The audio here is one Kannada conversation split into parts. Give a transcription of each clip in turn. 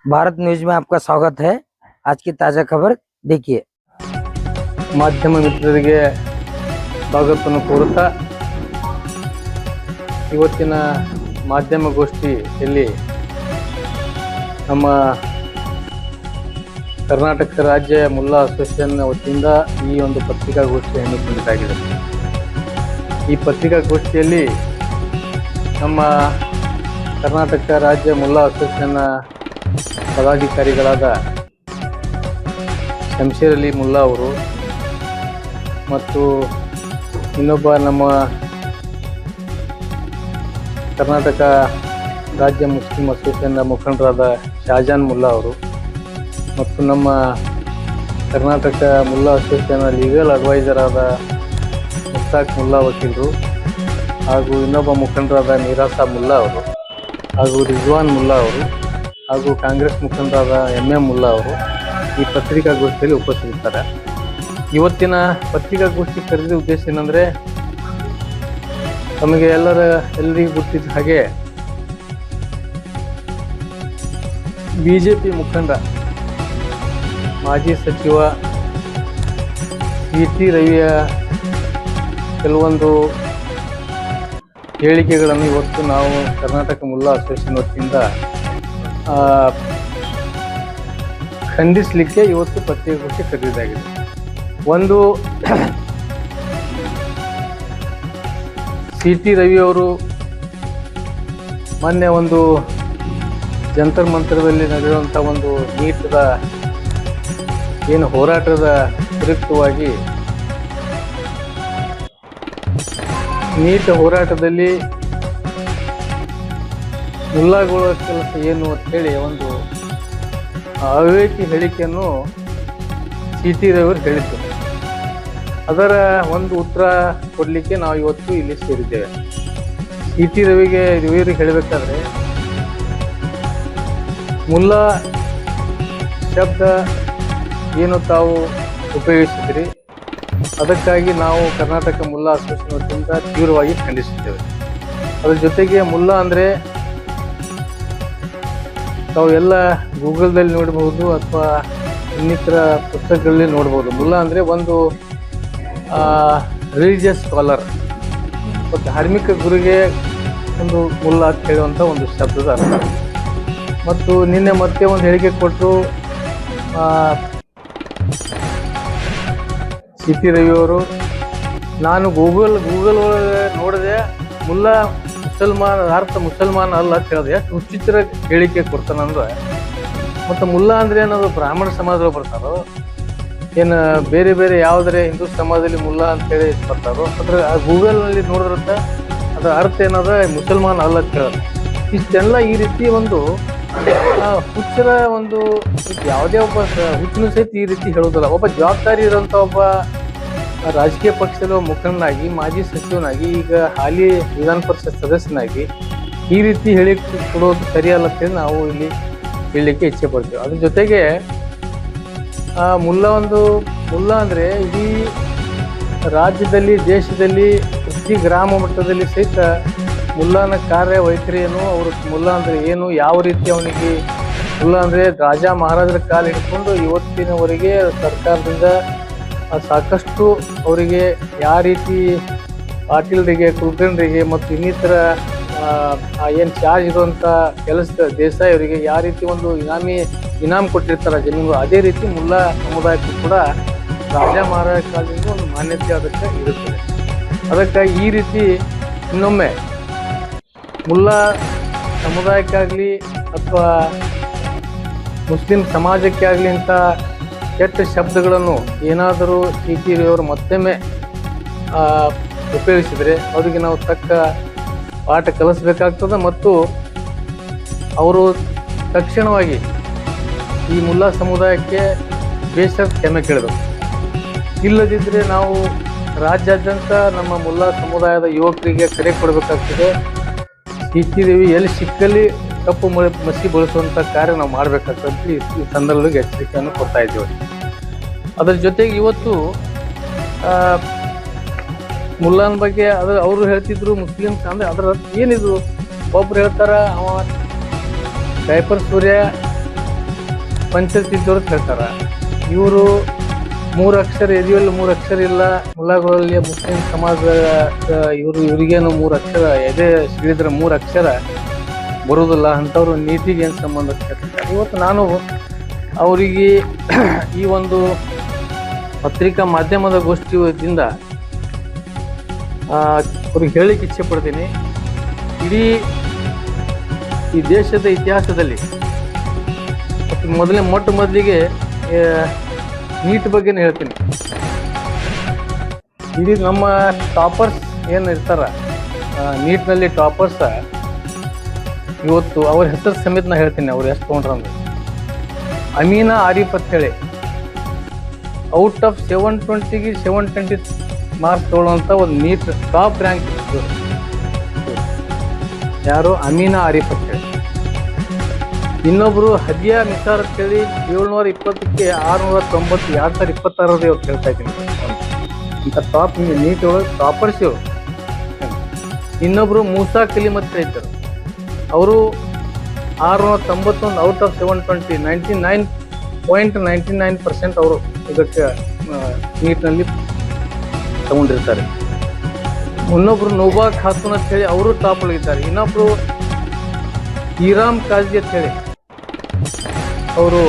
भारत न्यूज में आपका स्वागत है। आज की ताजा खबर देखिए। ಮಾಧ್ಯಮ ಮಿತ್ರರಿಗೆ ಸ್ವಾಗತವನ್ನು ಕೋರುತ್ತಾ ಇವತ್ತಿನ ಮಾಧ್ಯಮಗೋಷ್ಠಿಯಲ್ಲಿ ನಮ್ಮ ಕರ್ನಾಟಕ ರಾಜ್ಯ ಮುಲ್ಲಾ ಅಸೋಸಿಯೇಷನ್ ವತಿಯಿಂದ ಈ ಒಂದು ಪತ್ರಿಕಾಗೋಷ್ಠಿ ಹಮ್ಮಿಕೊಂಡಿದ್ದಾಗಿದೆ. ಈ ಪತ್ರಿಕಾಗೋಷ್ಠಿಯಲ್ಲಿ ನಮ್ಮ ಕರ್ನಾಟಕ ರಾಜ್ಯ ಮುಲ್ಲಾ ಅಸೋಸಿಯೇಷನ್ನ ಪದಾಧಿಕಾರಿಗಳಾದ ಶಂಷೇರ್ ಅಲಿ ಮುಲ್ಲಾ ಅವರು ಮತ್ತು ಇನ್ನೊಬ್ಬ ನಮ್ಮ ಕರ್ನಾಟಕ ರಾಜ್ಯ ಮುಸ್ಲಿಂ ಅಸೋಸಿಯೇಷನ್ನ ಮುಖಂಡರಾದ ಶಹಜಾನ್ ಮುಲ್ಲಾ ಅವರು ಮತ್ತು ನಮ್ಮ ಕರ್ನಾಟಕ ಮುಲ್ಲಾ ಅಸೋಸಿಯೇಷನ್ನ ಲೀಗಲ್ ಅಡ್ವೈಸರ್ ಆದ ಮುಸ್ತಾಕ್ ಮುಲ್ಲಾ ವಕೀಲರು ಹಾಗೂ ಇನ್ನೊಬ್ಬ ಮುಖಂಡರಾದ ಮೀರಾಸಾ ಮುಲ್ಲಾ ಅವರು ಹಾಗೂ ರಿಜ್ವಾನ್ ಮುಲ್ಲಾ ಅವರು ಹಾಗೂ ಕಾಂಗ್ರೆಸ್ ಮುಖಂಡರಾದ ಎಂ ಮುಲ್ಲಾ ಅವರು ಈ ಪತ್ರಿಕಾಗೋಷ್ಠಿಯಲ್ಲಿ ಉಪಸ್ಥಿತಿರ್ತಾರೆ. ಇವತ್ತಿನ ಪತ್ರಿಕಾಗೋಷ್ಠಿ ಕರೆದ ಉದ್ದೇಶ ಏನಂದರೆ, ನಮಗೆ ಎಲ್ಲರಿಗೂ ಗೊತ್ತಿದ್ದ ಹಾಗೆ ಬಿಜೆಪಿ ಮುಖಂಡ ಮಾಜಿ ಸಚಿವ ಸಿ.ಟಿ. ರವಿಯ ಕೆಲವೊಂದು ಹೇಳಿಕೆಗಳನ್ನು ಇವತ್ತು ನಾವು ಕರ್ನಾಟಕ ಮುಲ್ಲಾ ಅಸೋಸಿಯೇಷನ್ ವತಿಯಿಂದ ಖಂಡಿಸಲಿಕ್ಕೆ ಇವತ್ತು ಪತ್ರಿಕಾಗೋಷ್ಠಿ ಕರೆದಿದ್ದಾಗಿದೆ. ಒಂದು, ಸಿ.ಟಿ. ರವಿ ಅವರು ಮೊನ್ನೆ ಒಂದು ಜಂತರ್ ಮಂತರದಲ್ಲಿ ನಡೆಯುವಂಥ ಒಂದು ನೀಟದ ಏನು ಹೋರಾಟದ ಪ್ರಯುಕ್ತವಾಗಿ ನೀಟ್ ಹೋರಾಟದಲ್ಲಿ ಮುಲ್ಲಾಗಳ ಕೆಲಸ ಏನು ಅಂತೇಳಿ ಒಂದು ಅವಿವೇಕಿ ಹೇಳಿಕೆಯನ್ನು ಸಿ.ಟಿ. ರವಿಯವರು ಹೇಳಿದ್ದರು. ಅದರ ಒಂದು ಉತ್ತರ ಕೊಡಲಿಕ್ಕೆ ನಾವು ಇವತ್ತು ಇಲ್ಲಿ ಸೇರಿದ್ದೇವೆ. ಸಿ.ಟಿ. ರವಿಯವರಿಗೆ ಹೇಳಬೇಕಾದ್ರೆ, ಮುಲ್ಲಾ ಶಬ್ದ ಏನು ತಾವು ಉಪಯೋಗಿಸಿದ್ರಿ, ಅದಕ್ಕಾಗಿ ನಾವು ಕರ್ನಾಟಕ ಮುಲ್ಲಾ ಅಸೋಸಿಯೇಷನ್ ವತಿಯಿಂದ ತೀವ್ರವಾಗಿ ಖಂಡಿಸುತ್ತೇವೆ. ಅದ್ರ ಜೊತೆಗೆ ಮುಲ್ಲಾ ಅಂದರೆ ತಾವು ಎಲ್ಲ ಗೂಗಲ್ದಲ್ಲಿ ನೋಡ್ಬೋದು ಅಥವಾ ಇನ್ನಿತರ ಪುಸ್ತಕಗಳಲ್ಲಿ ನೋಡ್ಬೋದು. ಮುಲ್ಲಾ ಅಂದರೆ ಒಂದು ರಿಲಿಜಿಯಸ್ ಸ್ಕಾಲರ್, ಧಾರ್ಮಿಕ ಗುರುಗೆ ಒಂದು ಮುಲ್ಲಾ ಅಂತ ಹೇಳುವಂಥ ಒಂದು ಶಬ್ದದ ಅರ್ಥ. ಮತ್ತು ನಿನ್ನೆ ಮತ್ತೆ ಒಂದು ಹೇಳಿಕೆ ಕೊಟ್ಟರು ಸಿ.ಟಿ. ರವಿಯವರು, ನಾನು ಗೂಗಲ್ ಒಳಗೆ ನೋಡಿದೆ ಮುಲ್ಲಾ ಮುಸಲ್ಮಾನ ಅಲ್ಲ ಅಂತ ಹೇಳಿದೆ. ಎಷ್ಟು ಹುಚ್ಚಿತರ ಹೇಳಿಕೆ ಕೊಡ್ತಾನಂದ್ರೆ, ಮತ್ತು ಮುಲ್ಲಾ ಅಂದ್ರೆ ಏನದು ಬ್ರಾಹ್ಮಣ ಸಮಾಜದಲ್ಲಿ ಬರ್ತಾರೋ ಏನು ಬೇರೆ ಬೇರೆ ಯಾವುದರೆ ಹಿಂದೂ ಸಮಾಜದಲ್ಲಿ ಮುಲ್ಲಾ ಅಂತೇಳಿ ಬರ್ತಾರೋ, ಅದ್ರ ಗೂಗಲ್ನಲ್ಲಿ ನೋಡಿದ್ರಂತ ಅದರ ಅರ್ಥ ಏನದ ಮುಸಲ್ಮಾನ ಅಲ್ಲ ಅಂತ ಹೇಳೋದು. ಇಷ್ಟೆಲ್ಲ ಈ ರೀತಿ ಒಂದು ಹುಚ್ಚರ ಒಂದು ಯಾವುದೇ ಒಬ್ಬ ಹುಚ್ಚನು ಸಹಿತ ಈ ರೀತಿ ಹೇಳೋದಿಲ್ಲ. ಒಬ್ಬ ಜವಾಬ್ದಾರಿ ಇರೋಂಥ ಒಬ್ಬ ರಾಜಕೀಯ ಪಕ್ಷದ ಮುಖಂಡನಾಗಿ, ಮಾಜಿ ಸಚಿವನಾಗಿ, ಈಗ ಹಾಲಿ ವಿಧಾನ ಪರಿಷತ್ ಸದಸ್ಯನಾಗಿ ಈ ರೀತಿ ಹೇಳಿ ಕೊಡೋದು ಸರಿಯಲ್ಲ ಅಂತೇಳಿ ನಾವು ಇಲ್ಲಿ ಹೇಳಲಿಕ್ಕೆ ಇಚ್ಛೆ ಪಡ್ತೇವೆ. ಅದ್ರ ಜೊತೆಗೆ ಮುಲ್ಲಾ ಅಂದರೆ ಇಡೀ ರಾಜ್ಯದಲ್ಲಿ, ದೇಶದಲ್ಲಿ, ಪ್ರತಿ ಗ್ರಾಮ ಮಟ್ಟದಲ್ಲಿ ಸಹಿತ ಮುಲ್ಲಾನ ಕಾರ್ಯವೈಖರಿಯನ್ನು, ಅವರು ಮುಲ್ಲಾ ಅಂದರೆ ಏನು, ಯಾವ ರೀತಿ ಅವನಿಗೆ ಮುಲ್ಲಾ ಅಂದರೆ ರಾಜ ಮಹಾರಾಜರ ಕಾಲ ಹಿಡ್ಕೊಂಡು ಇವತ್ತಿನವರೆಗೆ ಸರ್ಕಾರದಿಂದ ಸಾಕಷ್ಟು ಅವರಿಗೆ ಯಾವ ರೀತಿ ಪಾಟೀಲರಿಗೆ, ಕುಲಕರ್ಣಿರಿಗೆ ಮತ್ತು ಇನ್ನಿತರ ಏನು ಚಾರ್ಜ್ ಇರುವಂಥ ಕೆಲಸದ ದೇಸಾಯಿ ಅವರಿಗೆ ಯಾವ ರೀತಿ ಒಂದು ಇನಾಮ್ ಕೊಟ್ಟಿರ್ತಾರೆ ಜಮೀನು, ಅದೇ ರೀತಿ ಮುಲ್ಲಾ ಸಮುದಾಯಕ್ಕೂ ಕೂಡ ರಾಜ ಮಹಾರಾಜ ಕಾಲದಿಂದ ಒಂದು ಮಾನ್ಯತೆ ಅದಕ್ಕೆ ಇರುತ್ತದೆ. ಅದಕ್ಕಾಗಿ ಈ ರೀತಿ ಇನ್ನೊಮ್ಮೆ ಮುಲ್ಲಾ ಸಮುದಾಯಕ್ಕಾಗಲಿ ಅಥವಾ ಮುಸ್ಲಿಂ ಸಮಾಜಕ್ಕೆ ಆಗಲಿ ಅಂತ ಕೆಟ್ಟ ಶಬ್ದಗಳನ್ನು ಏನಾದರೂ ಸಿ.ಟಿ. ರವಿಯವರು ಮತ್ತೊಮ್ಮೆ ಉಪಯೋಗಿಸಿದರೆ ಅವರಿಗೆ ನಾವು ತಕ್ಕ ಪಾಠ ಕಲಿಸಬೇಕಾಗ್ತದೆ. ಮತ್ತು ಅವರು ತಕ್ಷಣವಾಗಿ ಈ ಮುಲ್ಲಾ ಸಮುದಾಯಕ್ಕೆ ಬೇಸರ ಕ್ಷಮೆ ಕೇಳಿದರು. ಇಲ್ಲದಿದ್ದರೆ ನಾವು ರಾಜ್ಯಾದ್ಯಂತ ನಮ್ಮ ಮುಲ್ಲಾ ಸಮುದಾಯದ ಯುವಕರಿಗೆ ಕರೆ ಕೊಡಬೇಕಾಗ್ತದೆ. ಸಿ.ಟಿ. ರವಿ ಎಲ್ಲಿ ಸಿಕ್ಕಲ್ಲಿ ಕಪ್ಪು ಮಸಿ ಬಳಸುವಂಥ ಕಾರ್ಯ ನಾವು ಮಾಡಬೇಕಾಗ್ತದೆ. ಈ ಸಂದರ್ಭದಲ್ಲಿ ಎಚ್ಚರಿಕೆಯನ್ನು ಕೊಡ್ತಾ ಇದ್ದೇವೆ. ಅದರ ಜೊತೆಗೆ ಇವತ್ತು ಮುಲ್ಲಾನ್ ಬಗ್ಗೆ ಅದು ಅವರು ಹೇಳ್ತಿದ್ರು ಮುಸ್ಲಿಮ್ಸ್ ಅಂದ್ರೆ ಅದ್ರ ಏನಿದು. ಒಬ್ರು ಹೇಳ್ತಾರ ಅವ ಡೈಪರ್ ಸೂರ್ಯ ಪಂಚತಿದ್ದವ್ರು ಅಂತ ಹೇಳ್ತಾರ. ಇವರು 3 ಅಕ್ಷರ ಎದೆಯಲ್ಲಿ 3 ಅಕ್ಷರ ಇಲ್ಲ, ಮುಲ್ಲಾಗಳಲ್ಲಿ ಮುಸ್ಲಿಂ ಸಮಾಜ ಇವ್ರಿಗೇನು 3 ಅಕ್ಷರ ಎದೆ ಸಿಡಿದ್ರೆ 3 ಅಕ್ಷರ ಬರುವುದಿಲ್ಲ ಅಂಥವ್ರು ನೀತಿಗೆ ಏನು ಸಂಬಂಧ ಹೇಳ್ತಾರೆ. ಇವತ್ತು ನಾನು ಅವರಿಗೆ ಈ ಒಂದು ಪತ್ರಿಕಾ ಮಾಧ್ಯಮದ ಗೋಷ್ಠಿಯಿಂದ ಅವ್ರಿಗೆ ಹೇಳಿಕ್ಕೆ ಇಚ್ಛೆ ಪಡ್ತೀನಿ. ಇಡೀ ಈ ದೇಶದ ಇತಿಹಾಸದಲ್ಲಿ ಮೊಟ್ಟ ಮೊದಲಿಗೆ ನೀಟ್ ಬಗ್ಗೆನೇ ಹೇಳ್ತೀನಿ. ಇಡೀ ನಮ್ಮ ಟಾಪರ್ಸ್ ಏನು ಇರ್ತಾರ ನೀಟ್ನಲ್ಲಿ ಟಾಪರ್ಸ್, ಇವತ್ತು ಅವ್ರ ಹೆಸರು ಸಮೇತ ನಾ ಹೇಳ್ತೀನಿ ಅವ್ರು ಎಷ್ಟು ತೊಗೊಂಡ್ರ ಅಂದ್ರೆ. ಅಮೀನಾ ಆರಿಫ್ ಅಂತ ಹೇಳಿ ಔಟ್ ಆಫ್ 720ಗೆ 720 ಮಾರ್ಕ್ಸ್ ತೊಗೊಳ್ಳೋಂಥ ಒಂದು ನೀಟ್ ಟಾಪ್ ರ್ಯಾಂಕ್ ಇತ್ತು. ಯಾರು? ಅಮೀನಾ ಆರಿಫ್ ಅಂತ ಹೇಳಿ. ಇನ್ನೊಬ್ರು ಹದಿಯಾ ನಿಸಾರ್ ಅಂತ ಹೇಳಿ 720ಕ್ಕೆ 690, 2026 ಇವ್ರು ಹೇಳ್ತಾ ಇದ್ದೀನಿ. ಇಂಥ ಟಾಪ್ ನೀಟ್ ಒಳಗೆ ಟಾಪರ್ಸ್ ಇವರು. ಇನ್ನೊಬ್ರು ಮೂಸಾ ಕಲೀಮ್ ಅಂತ ಹೇಳಿದ್ದರು. ಅವರು 691 ಔಟ್ ಆಫ್ 720, 99.99% ಅವರು ಇದಕ್ಕೆ ನೀಟ್ನಲ್ಲಿ ತಗೊಂಡಿರ್ತಾರೆ. ಇನ್ನೊಬ್ರು ನೋಬಾ ಖಾತೂನ್ ಅಂತ ಹೇಳಿ ಅವರು ಟಾಪ್ ಒಳಗಿದ್ದಾರೆ. ಇನ್ನೊಬ್ರು ಈರಾಮ್ ಕಾಜಿ ಅಂತ ಹೇಳಿ ಅವರು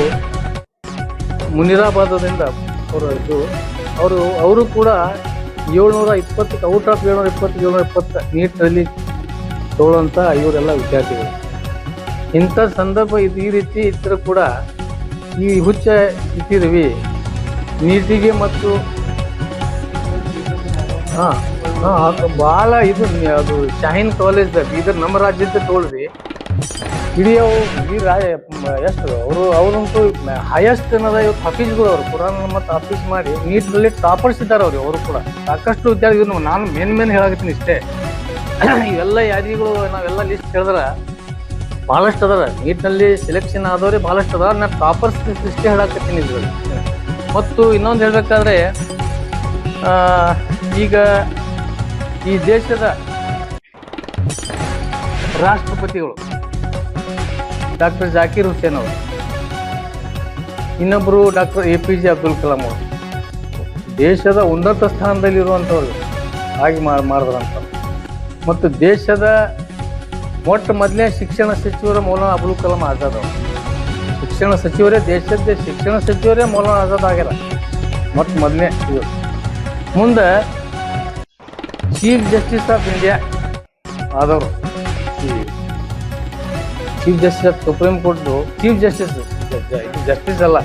ಮುನಿರಾಬಾದದಿಂದ ಅವರು ಕೂಡ 720 ಔಟ್ ಆಫ್ 720 ನೀಟ್ನಲ್ಲಿ ತಗೊಳ್ಳೋಂಥ ಇವರೆಲ್ಲ ವಿದ್ಯಾರ್ಥಿಗಳು. ಇಂಥ ಸಂದರ್ಭ ಈ ರೀತಿ ಇದ್ದರೂ ಕೂಡ ಈ ಹುಚ್ಚ ಇಟ್ಟಿರ್ವಿ ನೀಟಿಗೆ ಮತ್ತು ಭಾಳ ಇದು ಅದು ಶಾಹೀನ್ ಕಾಲೇಜ್ ಬೀದರ್ ನಮ್ಮ ರಾಜ್ಯದ ತಗೊಳ್ರಿ. ಇಡೀ ಎಷ್ಟು ಅವರಂತೂ ಹೈಯೆಸ್ಟ್ ಏನದ ಇವತ್ತು ಹಾಫೀಸ್ಗಳು ಅವರು ಕುರಾನ್ ಮತ್ತು ಹಾಫೀಸ್ ಮಾಡಿ ನೀಟ್ನಲ್ಲಿ ಟಾಪರ್ಸ್ ಇದ್ದಾರೆ ಅವರು ಕೂಡ. ಸಾಕಷ್ಟು ವಿದ್ಯಾರ್ಥಿಗಳು ನಾನು ಮೇನ್ ಹೇಳಾಕತ್ತೀನಿ ಇಷ್ಟೇ. ಇವೆಲ್ಲ ಯಾದಿಗಳು ನಾವೆಲ್ಲ ಲಿಸ್ಟ್ ಹೇಳಿದ್ರೆ ಭಾಳಷ್ಟು ಅದಾರ. ನೀಟ್ನಲ್ಲಿ ಸೆಲೆಕ್ಷನ್ ಆದವ್ರೆ ಭಾಳಷ್ಟು ಅದಾರ. ನಾನು ಟಾಪರ್ಸ್ ಲಿಸ್ಟೇ ಹೇಳಾಕತ್ತೀನಿ ಇದ್ರಲ್ಲಿ. ಮತ್ತು ಇನ್ನೊಂದು ಹೇಳ್ಬೇಕಾದ್ರೆ ಈಗ ಈ ದೇಶದ ರಾಷ್ಟ್ರಪತಿಗಳು ಡಾಕ್ಟರ್ ಜಾಕೀರ್ ಹುಸೇನ್ ಅವರು, ಇನ್ನೊಬ್ಬರು ಡಾಕ್ಟರ್ APJ ಅಬ್ದುಲ್ ಕಲಾಂ ಅವರು ದೇಶದ ಉನ್ನತ ಸ್ಥಾನದಲ್ಲಿರುವಂಥವ್ರು ಆಗಿ ಮಾಡಿದ್ರಂತ. ಮತ್ತು ದೇಶದ ಮೊದಲನೇ ಶಿಕ್ಷಣ ಸಚಿವರು ಮೌಲಾನಾ ಅಬುಲ್ ಕಲಾಂ ಆಜಾದ್ ಅವರು. ಶಿಕ್ಷಣ ಸಚಿವರೇ ದೇಶದ ಶಿಕ್ಷಣ ಸಚಿವರೇ ಮೌಲಾನಾ ಆಜಾದ್ ಆಗ್ಯಾರ ಮೊದಲನೇ ಇವರು. ಮುಂದೆ ಚೀಫ್ ಜಸ್ಟಿಸ್ ಆಫ್ ಇಂಡಿಯಾ ಆದವರು, ಚೀಫ್ ಜಸ್ಟಿಸ್ ಆಫ್ ಸುಪ್ರೀಂ ಕೋರ್ಟ್ದು ಚೀಫ್ ಜಸ್ಟಿಸ್ ಅಲ್ಲ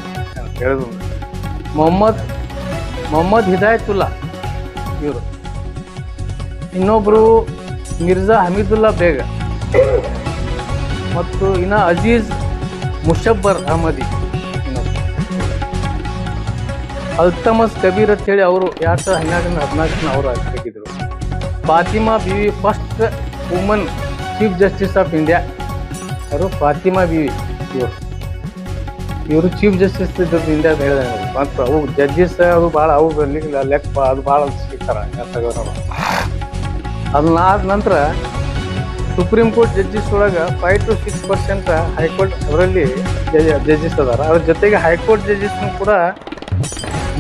ಹೇಳಿದ್ರು ಮೊಹಮ್ಮದ್ ಹಿದಾಯತುಲ್ಲಾ ಇವರು. ಇನ್ನೊಬ್ರು ಮಿರ್ಜಾ ಹಮೀದುಲ್ಲಾ ಬೇಗ ಮತ್ತು ಇನ್ನು ಅಜೀಜ್ ಮುಷಬ್ಬರ್ ಅಹಮದಿ. ಇನ್ನೊಬ್ರು ಅಲ್ತಮಸ್ ಕಬೀರ್ ಅಂತ ಹೇಳಿ ಅವರು 2012-14 ಅವರು ಆಗಿದ್ರು. Fatima Beevi first woman chief justice of India ಅವರು ಫಾತಿಮಾ ಬೀವಿ ಇವರು ಚೀಫ್ ಜಸ್ಟಿಸ್ ಇದ್ರದ್ದು ಇಂಡಿಯಾದ ಹೇಳಿದೆ. ಮತ್ತು ಅವು ಜಡ್ಜಸ್ ಅದು ಭಾಳ ಅವು ಲೆಕ್ಕ ಅದು ಭಾಳ ಸಿಗ್ತಾರೆ ತಗೋರು. ಅದನ್ನಾದ ನಂತರ ಸುಪ್ರೀಂ ಕೋರ್ಟ್ ಜಡ್ಜಸ್ ಒಳಗೆ 5 to 6% ಹೈಕೋರ್ಟ್ ಅವರಲ್ಲಿ ಜಡ್ಜಸ್ ಅದಾರ. ಅದ್ರ ಜೊತೆಗೆ ಹೈಕೋರ್ಟ್ ಜಡ್ಜಸ್ನು ಕೂಡ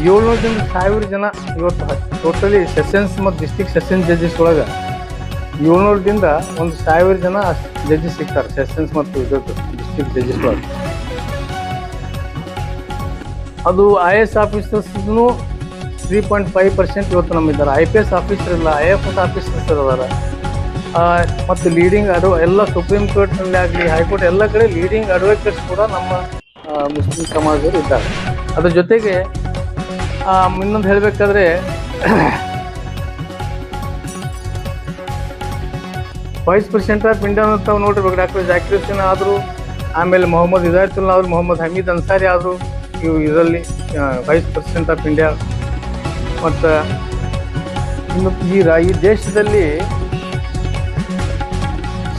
700-1000 ಜನ ಇವತ್ತು ಟೋಟಲಿ ಸೆಷನ್ಸ್ ಮತ್ತು ಡಿಸ್ಟ್ರಿಕ್ಟ್ ಸೆಷನ್ಸ್ ಜಡ್ಜಸ್ ಒಳಗೆ 700-1000 ಜನ ಜಡ್ಜಸ್ ಸಿಗ್ತಾರೆ ಸೆಷನ್ಸ್ ಮತ್ತು ಇದ್ರದ್ದು ಡಿಸ್ಟ್ರಿಕ್ಟ್ ಜಡ್ಜಸ್ ಒಳಗೆ. ಅದು IAS ಆಫೀಸರ್ಸ್ನು 3.5% ಇವತ್ತು ನಮ್ಮಿದ್ದಾರೆ. IPS ಆಫೀಸರ್ ಇಲ್ಲ, IFS ಆಫೀಸರ್ಸ್ ಅದಾರ. ಮತ್ತು ಲೀಡಿಂಗ್ ಎಲ್ಲ ಸುಪ್ರೀಂ ಕೋರ್ಟ್ನಲ್ಲಿ ಆಗಲಿ ಹೈಕೋರ್ಟ್ ಎಲ್ಲ ಕಡೆ ಲೀಡಿಂಗ್ ಅಡ್ವೊಕೇಟ್ಸ್ ಕೂಡ ನಮ್ಮ ಮುಸ್ಲಿಂ ಸಮಾಜದವರು ಇದ್ದಾರೆ. ಅದ್ರ ಜೊತೆಗೆ ಇನ್ನೊಂದು ಹೇಳಬೇಕಾದ್ರೆ ವೈಸ್ ಪ್ರೆಸಿಡೆಂಟ್ ಆಫ್ ಇಂಡಿಯಾ ಅಂತ ನೋಡಿರ್ಬೇಕು. ಡಾಕ್ಟರ್ ಜಾಕೀರ್ ಹುಸೇನ್ ಆದರು, ಆಮೇಲೆ ಮೊಹಮ್ಮದ್ ಹಿದಾಯತುಲ್ಲಾ ಅವರು, ಮೊಹಮ್ಮದ್ ಹಮೀದ್ ಅನ್ಸಾರಿ ಆದರು. ಇವು ಇದರಲ್ಲಿ ವೈಸ್ ಪ್ರೆಸಿಡೆಂಟ್ ಆಫ್ ಇಂಡಿಯಾ. ಮತ್ತು ಇನ್ನು ಈ ದೇಶದಲ್ಲಿ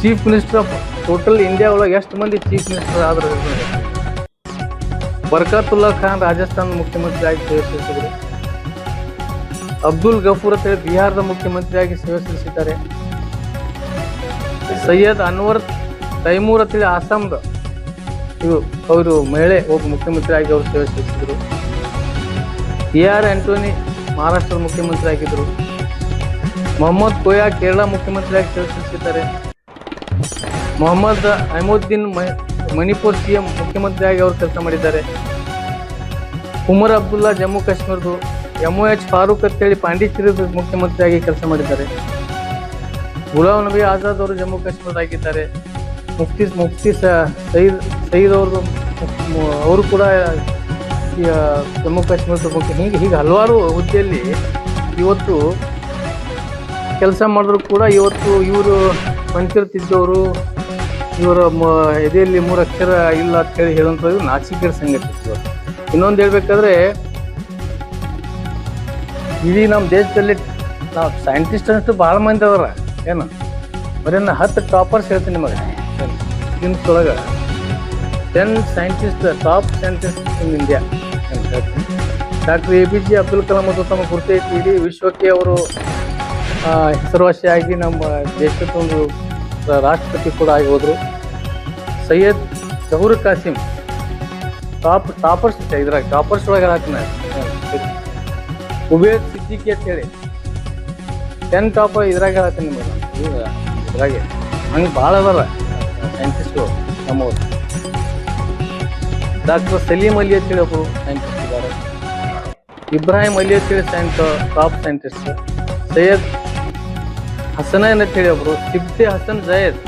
chief minister of total India ಒಳಗೆ ಎಷ್ಟು ಮಂದಿ ಚೀಫ್ ಮಿನಿಸ್ಟರ್ ಆದರೂ ಬರ್ಕತುಲ್ಲಾ ಖಾನ್ ರಾಜಸ್ಥಾನ ಮುಖ್ಯಮಂತ್ರಿ ಆಗಿ ಸೇರಿಸಿದ್ರು. ಅಬ್ದುಲ್ ಗಫೂರ್ ಅಂತ ಹೇಳಿ ಬಿಹಾರದ ಮುಖ್ಯಮಂತ್ರಿಯಾಗಿ ಸೇವೆ ಸಲ್ಲಿಸಿದ್ದಾರೆ. ಸೈಯದ್ ಅನ್ವರ್ ತೈಮೂರ್ ಅಂತೇಳಿ ಆಸಾಮ್ದ ಅವರು ಮಹಿಳೆ ಒಬ್ಬ ಮುಖ್ಯಮಂತ್ರಿಯಾಗಿ ಅವರು ಸೇವೆ ಸಲ್ಲಿಸಿದರು. AR ಆಂಟೋನಿ ಮಹಾರಾಷ್ಟ್ರದ ಮುಖ್ಯಮಂತ್ರಿ ಆಗಿದ್ದರು. ಮೊಹಮ್ಮದ್ ಕೋಯಾ ಕೇರಳ ಮುಖ್ಯಮಂತ್ರಿಯಾಗಿ ಸೇವೆ ಸಲ್ಲಿಸಿದ್ದಾರೆ. ಮೊಹಮ್ಮದ್ ಅಹಮುದ್ದೀನ್ ಮಣಿಪುರ್ CM ಮುಖ್ಯಮಂತ್ರಿಯಾಗಿ ಅವರು ಕೆಲಸ ಮಾಡಿದ್ದಾರೆ. ಉಮರ್ ಅಬ್ದುಲ್ಲಾ ಜಮ್ಮು ಕಾಶ್ಮೀರದು, MOH ಫಾರೂಕ್ ಅಂತೇಳಿ ಪಾಂಡಿಚೇರಿದ ಮುಖ್ಯಮಂತ್ರಿಯಾಗಿ ಕೆಲಸ ಮಾಡಿದ್ದಾರೆ. ಗುಲಾಂ ನಬಿ ಆಜಾದ್ ಅವರು ಜಮ್ಮು ಕಾಶ್ಮೀರದಾಗಿದ್ದಾರೆ. ಮುಫ್ತಿ ಸಯೀದ್ ಅವರು ಕೂಡ ಜಮ್ಮು ಕಾಶ್ಮೀರದ ಹೀಗೆ ಹಲವಾರು ಹುದ್ದೆಯಲ್ಲಿ ಇವತ್ತು ಕೆಲಸ ಮಾಡಿದ್ರು ಕೂಡ ಇವತ್ತು ಇವರು ಪಂಚರ್ತಿದ್ದವರು ಇವರ ಎದೆಯಲ್ಲಿ 3 ಅಕ್ಷರ ಇಲ್ಲ ಅಂತ ಹೇಳಿ ಹೇಳುವಂಥದ್ದು ನಾಚಿಕೆಯ ಸಂಗತಿ. ಇನ್ನೊಂದು ಹೇಳ್ಬೇಕಾದ್ರೆ ಇಡೀ ನಮ್ಮ ದೇಶದಲ್ಲಿ ನಾವು ಸೈಂಟಿಸ್ಟ್ ಅಷ್ಟು ಭಾಳ ಮಂದಿ ಅದಾರ. ಏನು ಬರೀ 10 ಟಾಪರ್ಸ್ ಹೇಳ್ತೀನಿ ನಿಮಗೆ. ಒಳಗೆ 10 scientist top scientist in India ಅಂತ ಹೇಳ್ತೀನಿ. ಡಾಕ್ಟರ್ APJ ಅಬ್ದುಲ್ ಕಲಾಂ ಮತ್ತು ತಮ್ಮ ಗುರುತು ಐತಿ. ಇಡೀ ವಿಶ್ವಕ್ಕೆ ಅವರು ಹೆಸರುವಾಸಿಯಾಗಿ ನಮ್ಮ ದೇಶದ ಒಂದು ರಾಷ್ಟ್ರಪತಿ ಕೂಡ ಆಗಿ ಹೋದರು. ಸೈಯದ್ ಜಹೂರ್ ಕಾಸಿಂ ಟಾಪರ್ಸ್ ಇದ್ರಾಗ ಟಾಪರ್ಸ್ ಒಳಗೆ ಹೇಳ್ತೀನಿ. ಉಬೇದ್ ಸಿದ್ದಿಕಿ ಅಂತ ಹೇಳಿ 10 ಟಾಪ್ ಇದ್ರಾಗ ಹೇಳ್ತೀನಿ ನಿಮಗೆ. ಇದ್ರಾಗೆ ಹಂಗೆ ಭಾಳ ಅದಾರ ಸೈಂಟಿಸ್ಟು ನಮ್ಮವರು. ಡಾಕ್ಟರ್ ಸಲೀಂ ಅಲಿ ಅಂತೇಳಿ ಒಬ್ಬರು ಸೈಂಟಿಸ್ಟ್ ಇದ್ದಾರೆ. ಇಬ್ರಾಹಿಂ ಅಲಿ ಅಂತೇಳಿ ಟಾಪ್ ಸೈಂಟಿಸ್ಟ್. ಸೈಯದ್ ಹಸನೈನ್ ಅಂತೇಳಿ ಒಬ್ಬರು. ಸಿಬ್ತೆ ಹಸನ್ ಜಯದ್,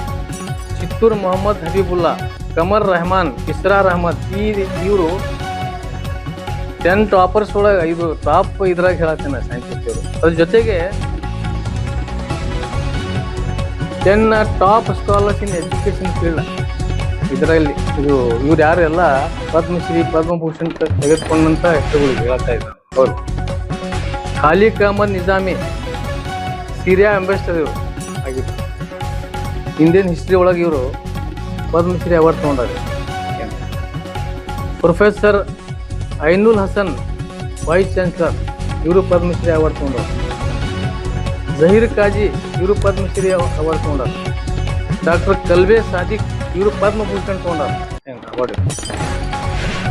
ಚಿತ್ತೂರ್ ಮೊಹಮ್ಮದ್ ಹಬೀಬುಲ್ಲಾ, ಕಮರ್ ರೆಹಮಾನ್, ಇಸ್ರಾರ್ ಅಹಮದ್, ಇವರು 10 ಟಾಪರ್ಸ್ ಒಳಗೆ ಇದು ಟಾಪ್ ಇದ್ರಾಗ ಹೇಳತ್ತೇನೆ ಸೈಂಟಿಸ್ಟ್ ಇವರು. ಅದ್ರ ಜೊತೆಗೆ 10 ಟಾಪ್ ಸ್ಕಾಲರ್ಸ್ ಇನ್ ಎಜುಕೇಶನ್ ಫೀಲ್ಡ್ ಇದರಲ್ಲಿ ಇವ್ರು ಯಾರು ಎಲ್ಲ ಪದ್ಮಶ್ರೀ ಪದ್ಮಭೂಷಣ್ ತೆಗೆದುಕೊಂಡಂತ ಹೆಸರುಗಳಿಗೆ ಹೇಳ್ತಾ ಇದ್ದಾರೆ ಅವರು. ಖಾಲಿಕ್ ಅಹಮದ್ ನಿಜಾಮಿ ಸಿರಿಯಾ ಅಂಬಾಸಿಡರ್ ಇವರು ಆಗಿದ್ರು. ಇಂಡಿಯನ್ ಹಿಸ್ಟ್ರಿ ಒಳಗೆ ಇವರು ಪದ್ಮಶ್ರೀ ಅವಾರ್ಡ್ ತಗೊಂಡಾರೆ. Professor Ainul Hasan vice chancellor ಇವರು ಪದ್ಮಶ್ರೀ ಅವಾರ್ಡ್ ತಗೊಂಡರು. ಜಹೀರ್ ಕಾಜಿ ಇವರು ಪದ್ಮಶ್ರೀ ಅವಾರ್ಡ್ ತಗೊಂಡಾರ. ಡಾಕ್ಟರ್ ಕಲ್ಬೆ ಸಾದಿಕ್ ಇವರು ಪದ್ಮಭೂಷಣ್ ತಗೊಂಡಾರ ಅವಾರ್ಡ್.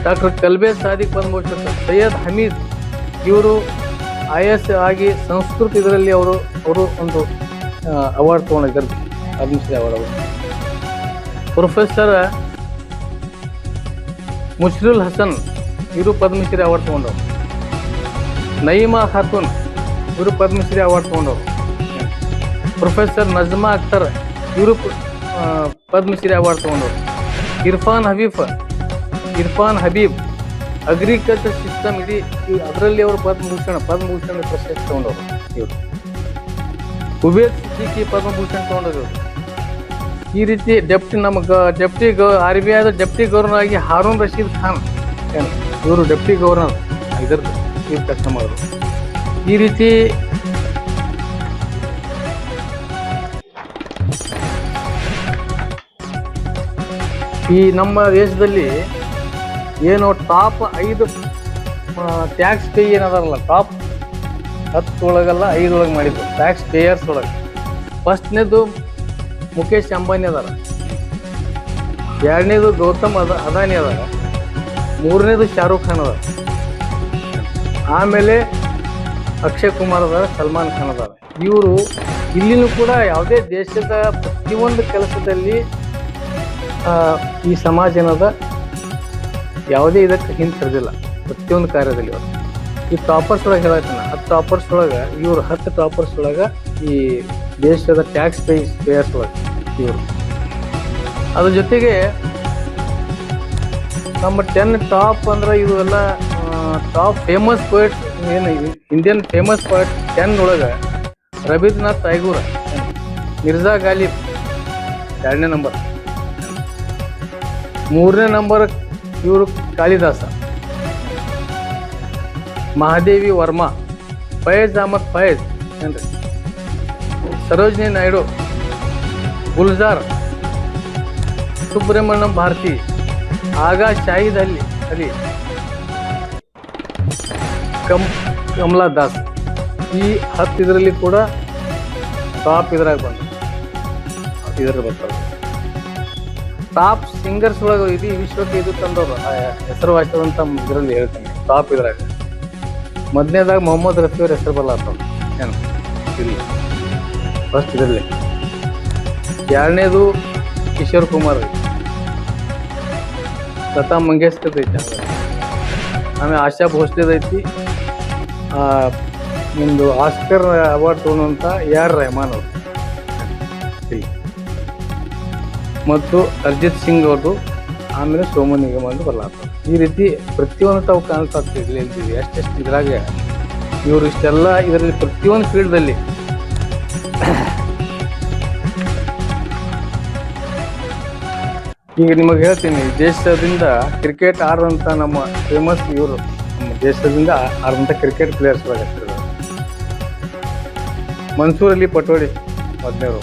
ಡಾಕ್ಟರ್ ಕಲ್ಬೆ ಸಾದಿಕ್ ಪದ್ಮಭೂಷಣ್. ಸೈಯದ್ ಹಮೀದ್ ಇವರು IAS ಆಗಿ ಸಂಸ್ಕೃತ ಇದರಲ್ಲಿ ಅವರು ಒಂದು ಅವಾರ್ಡ್ ತಗೊಂಡಿದ್ದಾರೆ, ಪದ್ಮಶ್ರೀ ಅವಾರ್ಡ್ ಅವರು. ಪ್ರೊಫೆಸರ್ ಮುಷ್ರುಲ್ ಹಸನ್ ಇವರು ಪದ್ಮಶ್ರೀ ಅವಾರ್ಡ್ ತಗೊಂಡವರು. ನಯೀಮಾ ಖಾತೂನ್ ಇವರು ಪದ್ಮಶ್ರೀ ಅವಾರ್ಡ್ ತಗೊಂಡವರು. ಪ್ರೊಫೆಸರ್ ನಜ್ಮಾ ಅಖ್ತರ್ ಇವರು ಪದ್ಮಶ್ರೀ ಅವಾರ್ಡ್ ತಗೊಂಡವರು. ಇರ್ಫಾನ್ ಹಬೀಬ್ ಅಗ್ರಿಕಲ್ಚರ್ ಸಿಸ್ಟಮ್ ಇಡೀ ಅದರಲ್ಲಿ ಅವರು ಪದ್ಮಭೂಷಣ ಪ್ರಶಸ್ತಿ ತಗೊಂಡವರು ಇವರು. ಉಬೇದ್ ಸಿದ್ದಿಕಿ ಪದ್ಮಭೂಷಣ್ ತಗೊಂಡವರು. ಈ ರೀತಿ RBI ಡೆಪ್ಟಿ ಗವರ್ನರ್ ಆಗಿ ಹಾರೂನ್ ರಶೀದ್ ಖಾನ್ ಇವರು ಡೆಪ್ಟಿ ಗವರ್ನರ್ ಇವ್ರು ಕೆಲಸ ಮಾಡಿದ್ರು. ಈ ರೀತಿ ಈ ನಮ್ಮ ದೇಶದಲ್ಲಿ ಏನು ಟಾಪ್ 5 ಟ್ಯಾಕ್ಸ್ ಪೇ ಏನದಾರಲ್ಲ, ಟಾಪ್ 10 ಒಳಗಲ್ಲ 5 ಒಳಗೆ ಮಾಡಿದ್ರು ಟ್ಯಾಕ್ಸ್ ಪೇಯರ್ಸ್ ಒಳಗೆ. ಫಸ್ಟ್ನೇದು ಮುಖೇಶ್ ಅಂಬಾನಿ ಅದಾರ, 2ನೇದು ಗೌತಮ್ ಅದಾನಿ ಅದಾರ, 3ನೇದು ಶಾರುಖ್ ಖಾನ್ ಅದಾರ, ಆಮೇಲೆ ಅಕ್ಷಯ್ ಕುಮಾರ್ ಅದಾರ, ಸಲ್ಮಾನ್ ಖಾನ್ ಅದಾರ. ಇವರು ಇಲ್ಲಿನೂ ಕೂಡ ಯಾವುದೇ ದೇಶದ ಪ್ರತಿಯೊಂದು ಕೆಲಸದಲ್ಲಿ ಈ ಸಮಾಜ ಏನದ ಯಾವುದೇ ಇದಕ್ಕೆ ಹಿಂಸರಿದಿಲ್ಲ. ಪ್ರತಿಯೊಂದು ಕಾರ್ಯದಲ್ಲಿ ಅವರು ಈ ಟಾಪರ್ಸ್ ಒಳಗೆ ಹೇಳತ್ತಾನ. 10 ಟಾಪರ್ಸ್ ಒಳಗೆ ಇವರು 10 ಟಾಪರ್ಸ್ ಒಳಗೆ ಈ ದೇಶದ ಟ್ಯಾಕ್ಸ್ ಪೇಯರ್ಸ್ ಒಳಗೆ ಇವರು. ಅದ್ರ ಜೊತೆಗೆ ನಮ್ಮ 10 ಟಾಪ್ ಅಂದ್ರೆ ಇದು ಎಲ್ಲ ಟಾಪ್ ಫೇಮಸ್ ಪೋಯೆಟ್ಸ್ ಏನು ಇಂಡಿಯನ್ ಫೇಮಸ್ ಪೋಯೆಟ್ 10 ಒಳಗೆ ರವೀಂದ್ರನಾಥ್ ಟ್ಯಾಗೂರ್, ಮಿರ್ಜಾ ಗಾಲಿಬ್ 2ನೇ ನಂಬರ್, 3ನೇ ನಂಬರ್ ಇವರು ಕಾಳಿದಾಸ, ಮಹಾದೇವಿ ವರ್ಮಾ, ಫೈಜ್ ಅಹಮದ್ ಫೈಜ್ ಏನ್ರಿ, ಸರೋಜಿನಿ ನಾಯ್ಡು, ಗುಲ್ಜಾರ್, ಸುಬ್ರಹ್ಮಣ್ಯಂ ಭಾರತಿ, ಆಗಾ ಶಾಹಿದ್ ಅಲಿ, ಕಮಲಾ ದಾಸ್ ಈ 10 ಇದರಲ್ಲಿ ಕೂಡ ಟಾಪ್ ಇದ್ರಾಗ ಬಂದ ಇದ್ರ ಬರ್ತಾರೆ. ಟಾಪ್ ಸಿಂಗರ್ಸ್ ಒಳಗೆ ಇಡೀ ವಿಶ್ವಕ್ಕೆ ಇದು ತಂದವರು ಹೆಸರುವಾಸಿದಂತ ಇದರಲ್ಲಿ ಹೇಳ್ತೇನೆ. ಟಾಪ್ ಇದ್ರಾಗ ಮೊದಲನೇದಾಗ ಮೊಹಮ್ಮದ್ ರಫಿ ಅವ್ರ ಹೆಸರು ಬರ್ಲಾಗ್ತಾವ ಏನು ಇಲ್ಲಿ ಫಸ್ಟ್ ಇದರಲ್ಲಿ. ಎರಡನೇದು ಕಿಶೋರ್ ಕುಮಾರ್ ಐತಿ, ಲತಾ ಮಂಗೇಶ್ಕರ್ ಐತಿ, ಆಮೇಲೆ ಆಶಾ ಭೋಸ್ಲೆದ್ ಐತಿ, ನಿಮ್ದು ಆಸ್ಕರ್ ಅವಾರ್ಡ್ ತೊಗೊಂಡಂತ AR ರೆಹಮಾನ್ ಅವರು ಮತ್ತು ಅರ್ಜಿತ್ ಸಿಂಗ್ ಅವ್ರದ್ದು, ಆಮೇಲೆ ಸೋಮು ನಿಗಮ್ ಅಂತ ಬರ್ಲಾಗ್ತದೆ. ಈ ರೀತಿ ಪ್ರತಿಯೊಂದು ತಾವು ಕಾಣಿಸ್ತಾಗ್ತಿರ್ಲಿ ಇಲ್ತೀವಿ ಎಷ್ಟೆಷ್ಟು ಇದ್ರಾಗ ಇವರು ಇಷ್ಟೆಲ್ಲ ಇದರಲ್ಲಿ ಪ್ರತಿಯೊಂದು ಫೀಲ್ಡ್ದಲ್ಲಿ ಈಗ ನಿಮಗೆ ಹೇಳ್ತೀನಿ, ದೇಶದಿಂದ ಕ್ರಿಕೆಟ್ ಆಡದಂತ ನಮ್ಮ ಫೇಮಸ್ ಇವರು ನಮ್ಮ ದೇಶದಿಂದ ಆಡದಂತ ಕ್ರಿಕೆಟ್ ಪ್ಲೇಯರ್ಸ್ ಹೆಸರು ಮನ್ಸೂರ್ ಅಲಿ ಪಟೋಡಿ ಮೊದಲನೇವರು,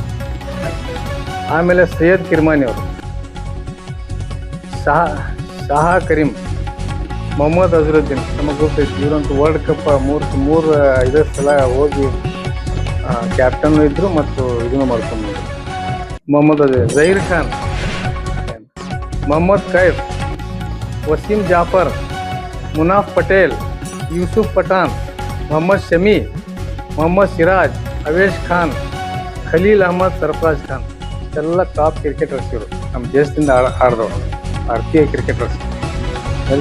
ಆಮೇಲೆ ಸೈಯದ್ ಕಿರ್ಮಾನಿ ಅವರು, ಶಾಹಾ ಕರೀಂ, ಮೊಹಮ್ಮದ್ ಅಜರುದ್ದೀನ್ ನಮಗೆ ಗೊತ್ತೈತಿ. ಇವರಂತೂ ವರ್ಲ್ಡ್ ಕಪ್ ಮೂರು ಇದೇ ಸಲ ಹೋಗಿ ಕ್ಯಾಪ್ಟನ್ ಇದ್ರು ಮತ್ತು ಇದನ್ನು ಮಾಡ್ಕೊಂಡ್ಬಂದ್ರು. ಮೊಹಮ್ಮದ್ ಜಹೀರ್ ಖಾನ್, ಮೊಹಮ್ಮದ್ ಕೈಫ್, ವಸೀಂ ಜಾಫರ್, ಮುನಾಫ್ ಪಟೇಲ್, ಯೂಸುಫ್ ಪಠಾನ್, ಮೊಹಮ್ಮದ್ ಶಮಿ, ಮೊಹಮ್ಮದ್ ಸಿರಾಜ್, ಅವೇಶ್ ಖಾನ್, ಖಲೀಲ್ ಅಹಮದ್, ಸರ್ಫರಾಜ್ ಖಾನ್ ಎಲ್ಲ ಟಾಪ್ ಕ್ರಿಕೆಟರ್ಸ್ ಇವರು ನಮ್ಮ ದೇಶದಿಂದ ಆಡಿದವರು, ಭಾರತೀಯ ಕ್ರಿಕೆಟರ್ಸ್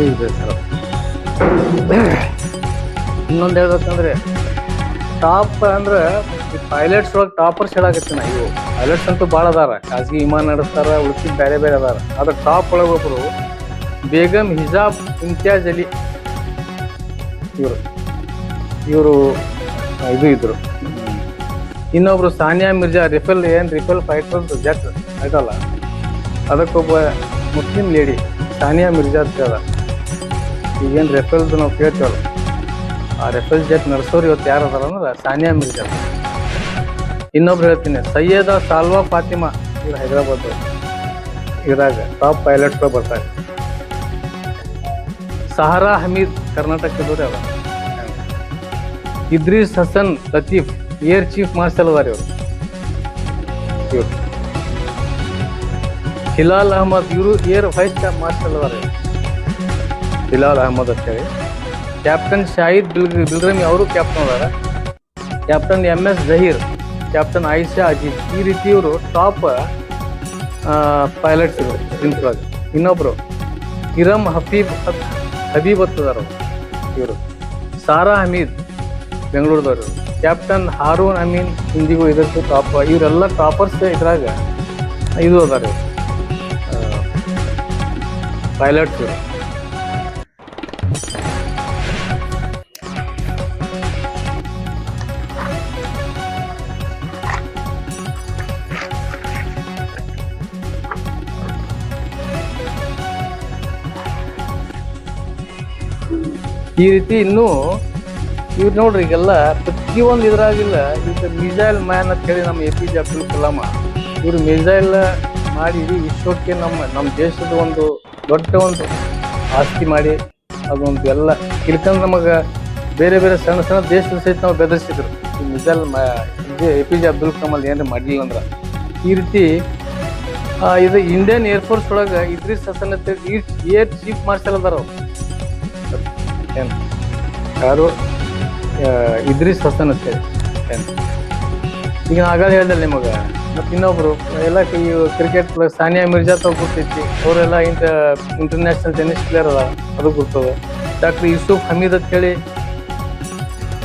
ಇದೆ ಸರ್. ಇನ್ನೊಂದು ಹೇಳ್ಬೇಕಂದ್ರೆ ಟಾಪ್ ಅಂದ್ರೆ ಈ ಪೈಲಟ್ಸ್ ಒಳಗೆ ಟಾಪರ್ಸ್ ಹೇಳಾಕತ್ತೀನಿ. ಇವು ಪೈಲಟ್ಸ್ ಅಂತೂ ಭಾಳ ಅದಾರ, ಖಾಸಗಿ ವಿಮಾನ ನಡೆಸ್ತಾರ, ಉಳಿಸಿದ ಬೇರೆ ಬೇರೆ ಅದಾರ. ಆದ್ರೆ ಟಾಪ್ ಒಳಗೆ ಒಬ್ಬರು ಬೇಗಂ ಹಿಜಾಬ್ ಇಮ್ತಿಯಾಜ್ ಅಲಿ ಇವರು ಇದು ಇದ್ರು. ಇನ್ನೊಬ್ರು ಸಾನಿಯಾ ಮಿರ್ಜಾ, ರಿಫೆಲ್ ಫೈಟರ್ ಜೆಟ್ ಆಯ್ತಲ್ಲ, ಅದಕ್ಕೊಬ್ಬ ಮುಸ್ಲಿಂ ಲೇಡಿ ಸಾನಿಯಾ ಮಿರ್ಜಾ ಅಂತ ಅದ. ಈಗೇನು ರೆಫೆಲ್ದು ನಾವು ಕೇಳ್ತೇವಲ್ಲ, ಆ ರೆಫೆಲ್ ಜೆಟ್ ನಡೆಸೋರು ಇವತ್ತು ಯಾರು ಅದಾರ ಅಂದ್ರೆ ಸಾನಿಯಾ ಮಿರ್ಜಾ. ಇನ್ನೊಬ್ರು ಹೇಳ್ತೀನಿ, ಸೈಯದ ಸಾಲ್ವಾ ಫಾತಿಮಾ, ಇವ್ರು ಹೈದರಾಬಾದ್ ಇದ್ರಾಗ ಟಾಪ್ ಪೈಲಟ್ಸ್ಗಳು ಬರ್ತಾರೆ. ಸಹರಾ ಹಮೀದ್ ಕರ್ನಾಟಕದವ್ರೆ ಅದ. Idris Hasan Latif air chief marshal ಅದಾರ ಇವರು. ಹಿಲಾಲ್ ಅಹಮದ್ ಇವರು ಏರ್ ವೈಸ್ ಮಾರ್ಷಲ್ ಅದಾರ. ಹಿಲಾಲ್ ಅಹಮದ್ ಅಂತೇಳಿ. ಕ್ಯಾಪ್ಟನ್ ಶಾಹಿದ್ ಬಿಲ್ರಮಿ ಅವರು ಕ್ಯಾಪ್ಟನ್ ಅದಾರ. Captain MS Zaheer, captain Ayesha Aziz. ಈ ರೀತಿ ಇವರು ಟಾಪ್ ಪೈಲಟ್ಸ್ ಇವರು. ಇನ್ನೊಬ್ರು ಇರಮ್ ಹಬೀಬ್ ಅದಾರ ಇವರು. ಸಾರಾ ಹಮೀದ್ ಬೆಂಗಳೂರದವರು. ಕ್ಯಾಪ್ಟನ್ ಹಾರೂನ್ ಅಮೀನ್ ಇಂದಿಗೂ ಇದಕ್ಕೂ ಟಾಪ್. ಇವರೆಲ್ಲ ಟಾಪರ್ಸ್ ಇದ್ರಾಗ ಇದು ಅದಾರ ಪೈಲಟ್ಸ್ ಇವರು. ಈ ರೀತಿ ಇನ್ನೂ ಇವ್ರು ನೋಡ್ರಿ, ಈಗೆಲ್ಲ ಪ್ರತಿಯೊಂದು ಇದ್ರಾಗಿಲ್ಲ. ಈಗ ಮಿಸೈಲ್ ಮ್ಯಾನ್ ಅಂತ ಹೇಳಿ ನಮ್ಮ APJ ಅಬ್ದುಲ್ ಕಲಾಂ ಇವರು ಮಿಸೈಲ್ ಮಾಡಿ ಇಡೀ ವಿಶ್ವಕ್ಕೆ ನಮ್ಮ ದೇಶದ ಒಂದು ದೊಡ್ಡ ಒಂದು ಆಸ್ತಿ ಮಾಡಿ ಅದೊಂದು ಎಲ್ಲ ಇಲ್ಕಂದ್ರೆ ನಮಗೆ ಬೇರೆ ಬೇರೆ ಸಣ್ಣ ಸಣ್ಣ ದೇಶದ ಸಹಿತ ನಾವು ಬೆದರಿಸಿದ್ರು. ಈ ಮಿಸೈಲ್ APJ ಅಬ್ದುಲ್ ಕಲಾಂ ಏನಾರ ಮಾಡಲಿಲ್ಲ ಅಂದ್ರೆ. ಈ ರೀತಿ ಇದು ಇಂಡಿಯನ್ ಏರ್ಫೋರ್ಸ್ ಒಳಗೆ ಇದ್ರೀಸ್ ಹಸನ್ ಅಂತ ಏರ್ ಚೀಫ್ ಮಾರ್ಷಲ್ ಅದಾರ. ಯಾರು ಇದ್ರೀಸ್ ಹಸನ್ ಅಂತೇಳಿ. ಈಗ ಆಗಾಗ ಹೇಳ್ದಲ್ಲ ನಿಮಗೆ. ಮತ್ತು ಇನ್ನೊಬ್ರು ಎಲ್ಲ ಈ ಕ್ರಿಕೆಟ್ ಸಾನಿಯಾ ಮಿರ್ಜಾ ತಾವು ಗೊತ್ತೈತಿ, ಅವರೆಲ್ಲ ಇಂಟರ್ನ್ಯಾಷನಲ್ ಟೆನ್ನಿಸ್ ಪ್ಲೇಯರ್ ಅದ, ಅದು ಗೊತ್ತದ. ಡಾಕ್ಟರ್ ಯೂಸುಫ್ ಹಮೀದ್ ಅಂತೇಳಿ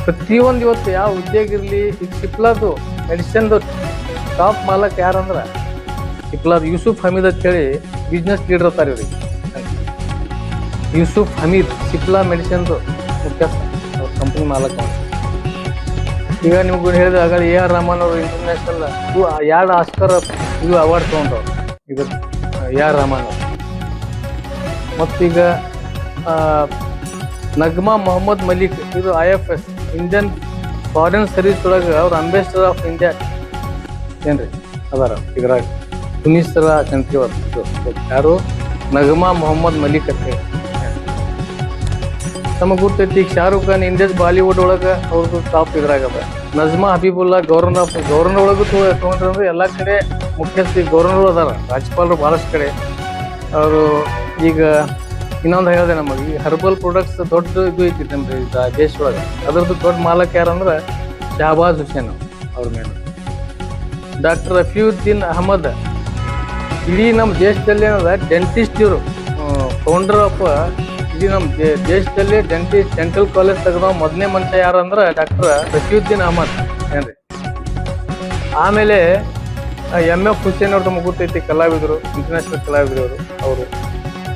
ಪ್ರತಿಯೊಂದು ಇವತ್ತು ಯಾವ ಉದ್ಯೋಗ ಇರಲಿ. ಈಗ ಸಿಪ್ಲಾದು ಮೆಡಿಸಿನ್ದು ಟಾಪ್ ಮಾಲಕ್ ಯಾರಂದ್ರೆ ಸಿಪ್ಲಾದ್ ಯೂಸುಫ್ ಹಮೀದ್ ಅಂತೇಳಿ ಬಿಸ್ನೆಸ್ ಲೀಡರ್ ಅತ್ತಾರ ಇವ್ರಿಗೆ. ಯೂಸುಫ್ ಹಮೀದ್ ಸಿಪ್ಲಾ ಮೆಡಿಸಿನ್ದು ಮುಖ್ಯಸ್ಥ, ಅವ್ರ ಕಂಪ್ನಿ ಮಾಲಕ. ಈಗ ನಿಮ್ಗೆ ಹೇಳಿದ ಆಗ AR ರೆಹಮಾನ್ ಅವರು ಇಂಟರ್ನ್ಯಾಷನಲ್ 2 ಆಸ್ಕರ್ ಇದು ಅವಾರ್ಡ್ ತೊಗೊಂಡವ್ರು ಇದು AR ರೆಹಮಾನ್ ಅವರು. ಮತ್ತೀಗ ನಗ್ಮಾ ಮೊಹಮ್ಮದ್ ಮಲಿಕ್ ಇದು IFS ಇಂಡಿಯನ್ ಫಾರಿನ್ ಸರ್ವಿಸ್ ಒಳಗೆ ಅವ್ರ ಅಂಬಾಸಿಡರ್ ಆಫ್ ಇಂಡಿಯಾ ಏನ್ರಿ ಅದಾರ. ಇದ್ರಾಗ ಟುನಿಸ್ರ ಕಂಟ್ರಿ ಅವ್ರು ಯಾರು ನಗ್ಮಾ ಮೊಹಮ್ಮದ್ ಮಲಿಕ್ ಅಂತ ಹೇಳಿ. ನಮಗೆ ಗೊತ್ತೈತಿ ಈಗ ಶಾರುಖ್ ಖಾನ್ ಇಂಡಿಯನ್ ಬಾಲಿವುಡ್ ಒಳಗೆ ಅವ್ರದ್ದು ಟಾಪ್ ಇದ್ರಾಗದ. ನಜ್ಮಾ ಹಬೀಬುಲ್ಲಾ ಗವರ್ನರ್ ಒಳಗೂ ತೊಗೊಂಡ್ರೆ ಎಲ್ಲ ಕಡೆ ಮುಖ್ಯಸ್ಥಿ ಗವರ್ನರ್ ಅದಾರ, ರಾಜ್ಯಪಾಲರು ಭಾಳಷ್ಟು ಕಡೆ ಅವರು. ಈಗ ಇನ್ನೊಂದು ಹೇಳಿದೆ, ನಮಗೆ ಈ ಹರ್ಬಲ್ ಪ್ರಾಡಕ್ಟ್ಸ್ ದೊಡ್ಡ ಇದು ಐತಿ ನಮ್ದು ದೇಶ ಒಳಗೆ. ಅದ್ರದ್ದು ದೊಡ್ಡ ಮಾಲಕ್ ಯಾರಂದ್ರೆ ಶಹಬಾಜ್ ಹುಸೇನ್ ಅವ್ರ ಮೇಲೆ. ಡಾಕ್ಟರ್ ರಫೀವುದ್ದೀನ್ ಅಹಮದ್, ಇಡೀ ನಮ್ಮ ದೇಶದಲ್ಲಿ ಏನದ ಡೆಂಟಿಸ್ಟ್ ಇವರು ಫೌಂಡರ್ ಆಫ್, ಇಡೀ ನಮ್ಮ ದೇಶದಲ್ಲಿ ಡೆಂಟಲ್ ಕಾಲೇಜ್ ತೆಗೆದ ಮೊದಲನೇ ಮನುಷ್ಯ ಯಾರಂದ್ರೆ ಡಾಕ್ಟರ್ ರಫೀವುದ್ದೀನ್ ಅಹಮದ್ ಏನ್ರಿ. ಆಮೇಲೆ MF ಹುಸೇನ್ ಅವ್ರದ್ದು ಗೊತ್ತೈತಿ, ಕಲಾವಿದರು, ಇಂಟರ್ನ್ಯಾಷನಲ್ ಕಲಾವಿದರು ಅವರು.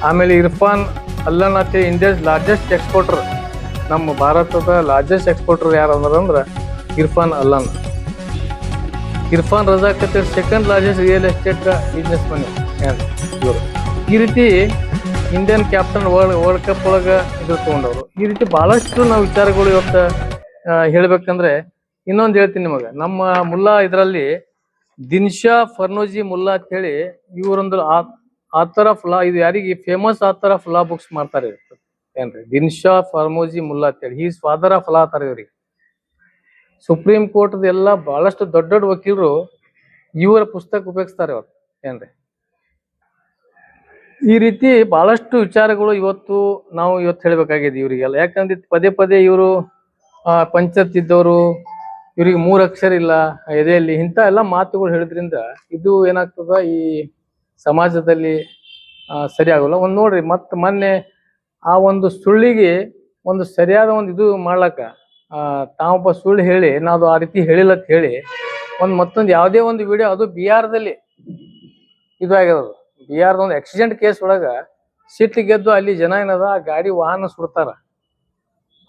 ಆಮೇಲೆ ಇರ್ಫಾನ್ ಅಲ್ಲನ್ ಅಂತ ಇಂಡಿಯಾಸ್ ಲಾರ್ಜೆಸ್ಟ್ ಎಕ್ಸ್ಪೋರ್ಟರ್, ನಮ್ಮ ಭಾರತದ ಲಾರ್ಜೆಸ್ಟ್ ಎಕ್ಸ್ಪೋರ್ಟರ್ ಯಾರು ಅಂದ್ರೆ Irfan Allen. Irfan Razak second largest real estate business Mann ಇವರು. ಈ ರೀತಿ ಇಂಡಿಯನ್ ಕ್ಯಾಪ್ಟನ್ ವರ್ಲ್ಡ್ ಕಪ್ ಒಳಗೆ ಇದು ತೊಗೊಂಡವರು. ಈ ರೀತಿ ಬಹಳಷ್ಟು ನಾವು ವಿಚಾರಗಳು ಇವತ್ತು ಹೇಳ್ಬೇಕಂದ್ರೆ ಇನ್ನೊಂದು ಹೇಳ್ತೀನಿ ನಿಮಗೆ. ನಮ್ಮ ಮುಲ್ಲಾ ಇದರಲ್ಲಿ ದಿನ್ಶಾ ಫರ್ನೋಜಿ ಮುಲ್ಲಾ ಅಂತ ಹೇಳಿ ಇವರೊಂದು ಆಥರ್ ಆಫ್ ಲಾ, ಇದು ಯಾರಿಗೆ famous author of law books ಮಾಡ್ತಾರೆ ಏನ್ರಿ, ದಿನ್ಶಾ ಫರ್ಮೋಜಿ ಮುಲ್ಲಾ ಅಂತ ಹೇಳಿ. ಈಸ್ ಫಾದರ್ ಆಫ್ ಲಾ ಅಂತಾರೆ ಇವ್ರಿಗೆ. ಸುಪ್ರೀಂ ಕೋರ್ಟ್ ಎಲ್ಲ ಬಹಳಷ್ಟು ದೊಡ್ಡ ದೊಡ್ಡ ವಕೀಲರು ಇವರ ಪುಸ್ತಕ ಉಪಯೋಗಿಸ್ತಾರೆ ಅವ್ರು ಏನ್ರಿ. ಈ ರೀತಿ ಬಹಳಷ್ಟು ವಿಚಾರಗಳು ಇವತ್ತು ಹೇಳ್ಬೇಕಾಗಿದೆ ಇವರಿಗೆಲ್ಲ. ಯಾಕಂದ್ರೆ ಪದೇ ಪದೇ ಇವರು ಪಂಚಾಯತ್ ಇದ್ದವರು, ಇವ್ರಿಗೆ 3 ಅಕ್ಷರ ಇಲ್ಲ ಎದೆಯಲ್ಲಿ, ಇಂಥ ಎಲ್ಲ ಮಾತುಗಳು ಹೇಳಿದ್ರಿಂದ ಇದು ಏನಾಗ್ತದ ಈ ಸಮಾಜದಲ್ಲಿ ಸರಿ ಆಗೋಲ್ಲ. ಒಂದು ನೋಡ್ರಿ, ಮತ್ತೆ ಮೊನ್ನೆ ಆ ಒಂದು ಸುಳ್ಳಿಗೆ ಒಂದು ಸರಿಯಾದ ಒಂದು ಇದು ಮಾಡ್ಲಕ್ಕ ತಾವೊಬ್ಬ ಸುಳ್ಳು ಹೇಳಿ ನಾವು ಆ ರೀತಿ ಹೇಳಿಲ್ಲ ಅಂತ ಹೇಳಿ ಮತ್ತೊಂದು ಯಾವುದೇ ಒಂದು ವಿಡಿಯೋ, ಅದು ಬಿಹಾರದಲ್ಲಿ ಇದು ಆಗ್ಯದ. ಬಿಹಾರದ ಒಂದು ಆಕ್ಸಿಡೆಂಟ್ ಕೇಸ್ ಒಳಗ ಸಿಟ್ಟು ಗೆದ್ದು ಅಲ್ಲಿ ಜನ ಏನದ ಆ ಗಾಡಿ ವಾಹನ ಸುಡ್ತಾರ.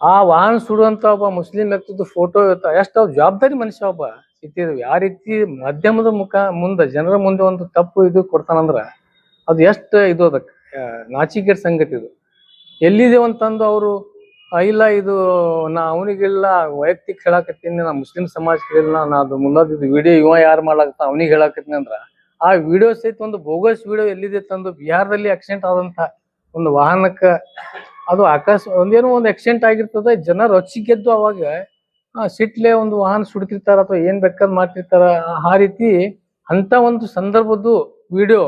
ಆ ವಾಹನ ಸುಡುವಂತ ಒಬ್ಬ ಮುಸ್ಲಿಂ ವ್ಯಕ್ತಿದ್ದು ಫೋಟೋ ಇರ್ತಾವ. ಎಷ್ಟು ಜವಾಬ್ದಾರಿ ಮನುಷ್ಯ ಒಬ್ಬ ಸಿಟ್ಟಿದ್ರು. ಯಾವ ರೀತಿ ಮಾಧ್ಯಮದ ಮುಂದೆ ಜನರ ಮುಂದೆ ಒಂದು ತಪ್ಪು ಇದು ಕೊಡ್ತಾನಂದ್ರ ಅದು ಎಷ್ಟು ಇದು ಅದಕ್ಕೆ ನಾಚಿಕೆಟ್ ಸಂಗತಿ. ಇದು ಎಲ್ಲಿದೆ ಅಂತಂದು ಅವರು ಇಲ್ಲ ಇದು ನಾ ಅವನಿಗೆಲ್ಲ ವೈಯಕ್ತಿಕ ಹೇಳಾಕತ್ತೀನಿ, ನಾ ಮುಸ್ಲಿಂ ಸಮಾಜ ಕೇಳಿಲ್ಲ, ನಾ ಅದು ಮುಲ್ಲಾದ ವಿಡಿಯೋ ಇವ ಯಾರು ಮಾಡ್ಲಾಕತ್ತ ಅವನಿಗೆ ಹೇಳಾಕತ್ತೀನಿ ಅಂದ್ರ ಆ ವಿಡಿಯೋ ಸಹಿತ ಒಂದು ಬೋಗಸ್ ವಿಡಿಯೋ ಎಲ್ಲಿದೆ ತಂದು ಬಿಹಾರದಲ್ಲಿ ಆಕ್ಸಿಡೆಂಟ್ ಆದಂತ ಒಂದು ವಾಹನಕ್ಕ ಅದು ಒಂದೇನೋ ಒಂದು ಆಕ್ಸಿಡೆಂಟ್ ಆಗಿರ್ತದ. ಜನರು ರೊಚ್ಚಿಗೆದ್ದು ಅವಾಗ ಸಿಟ್ಲೆ ಒಂದು ವಾಹನ ಸುಡ್ತಿರ್ತಾರ ಅಥವಾ ಏನ್ ಬೇಕಾದ್ ಮಾಡ್ತಿರ್ತಾರ. ಆ ರೀತಿ ಅಂತ ಒಂದು ಸಂದರ್ಭದ್ದು ವಿಡಿಯೋ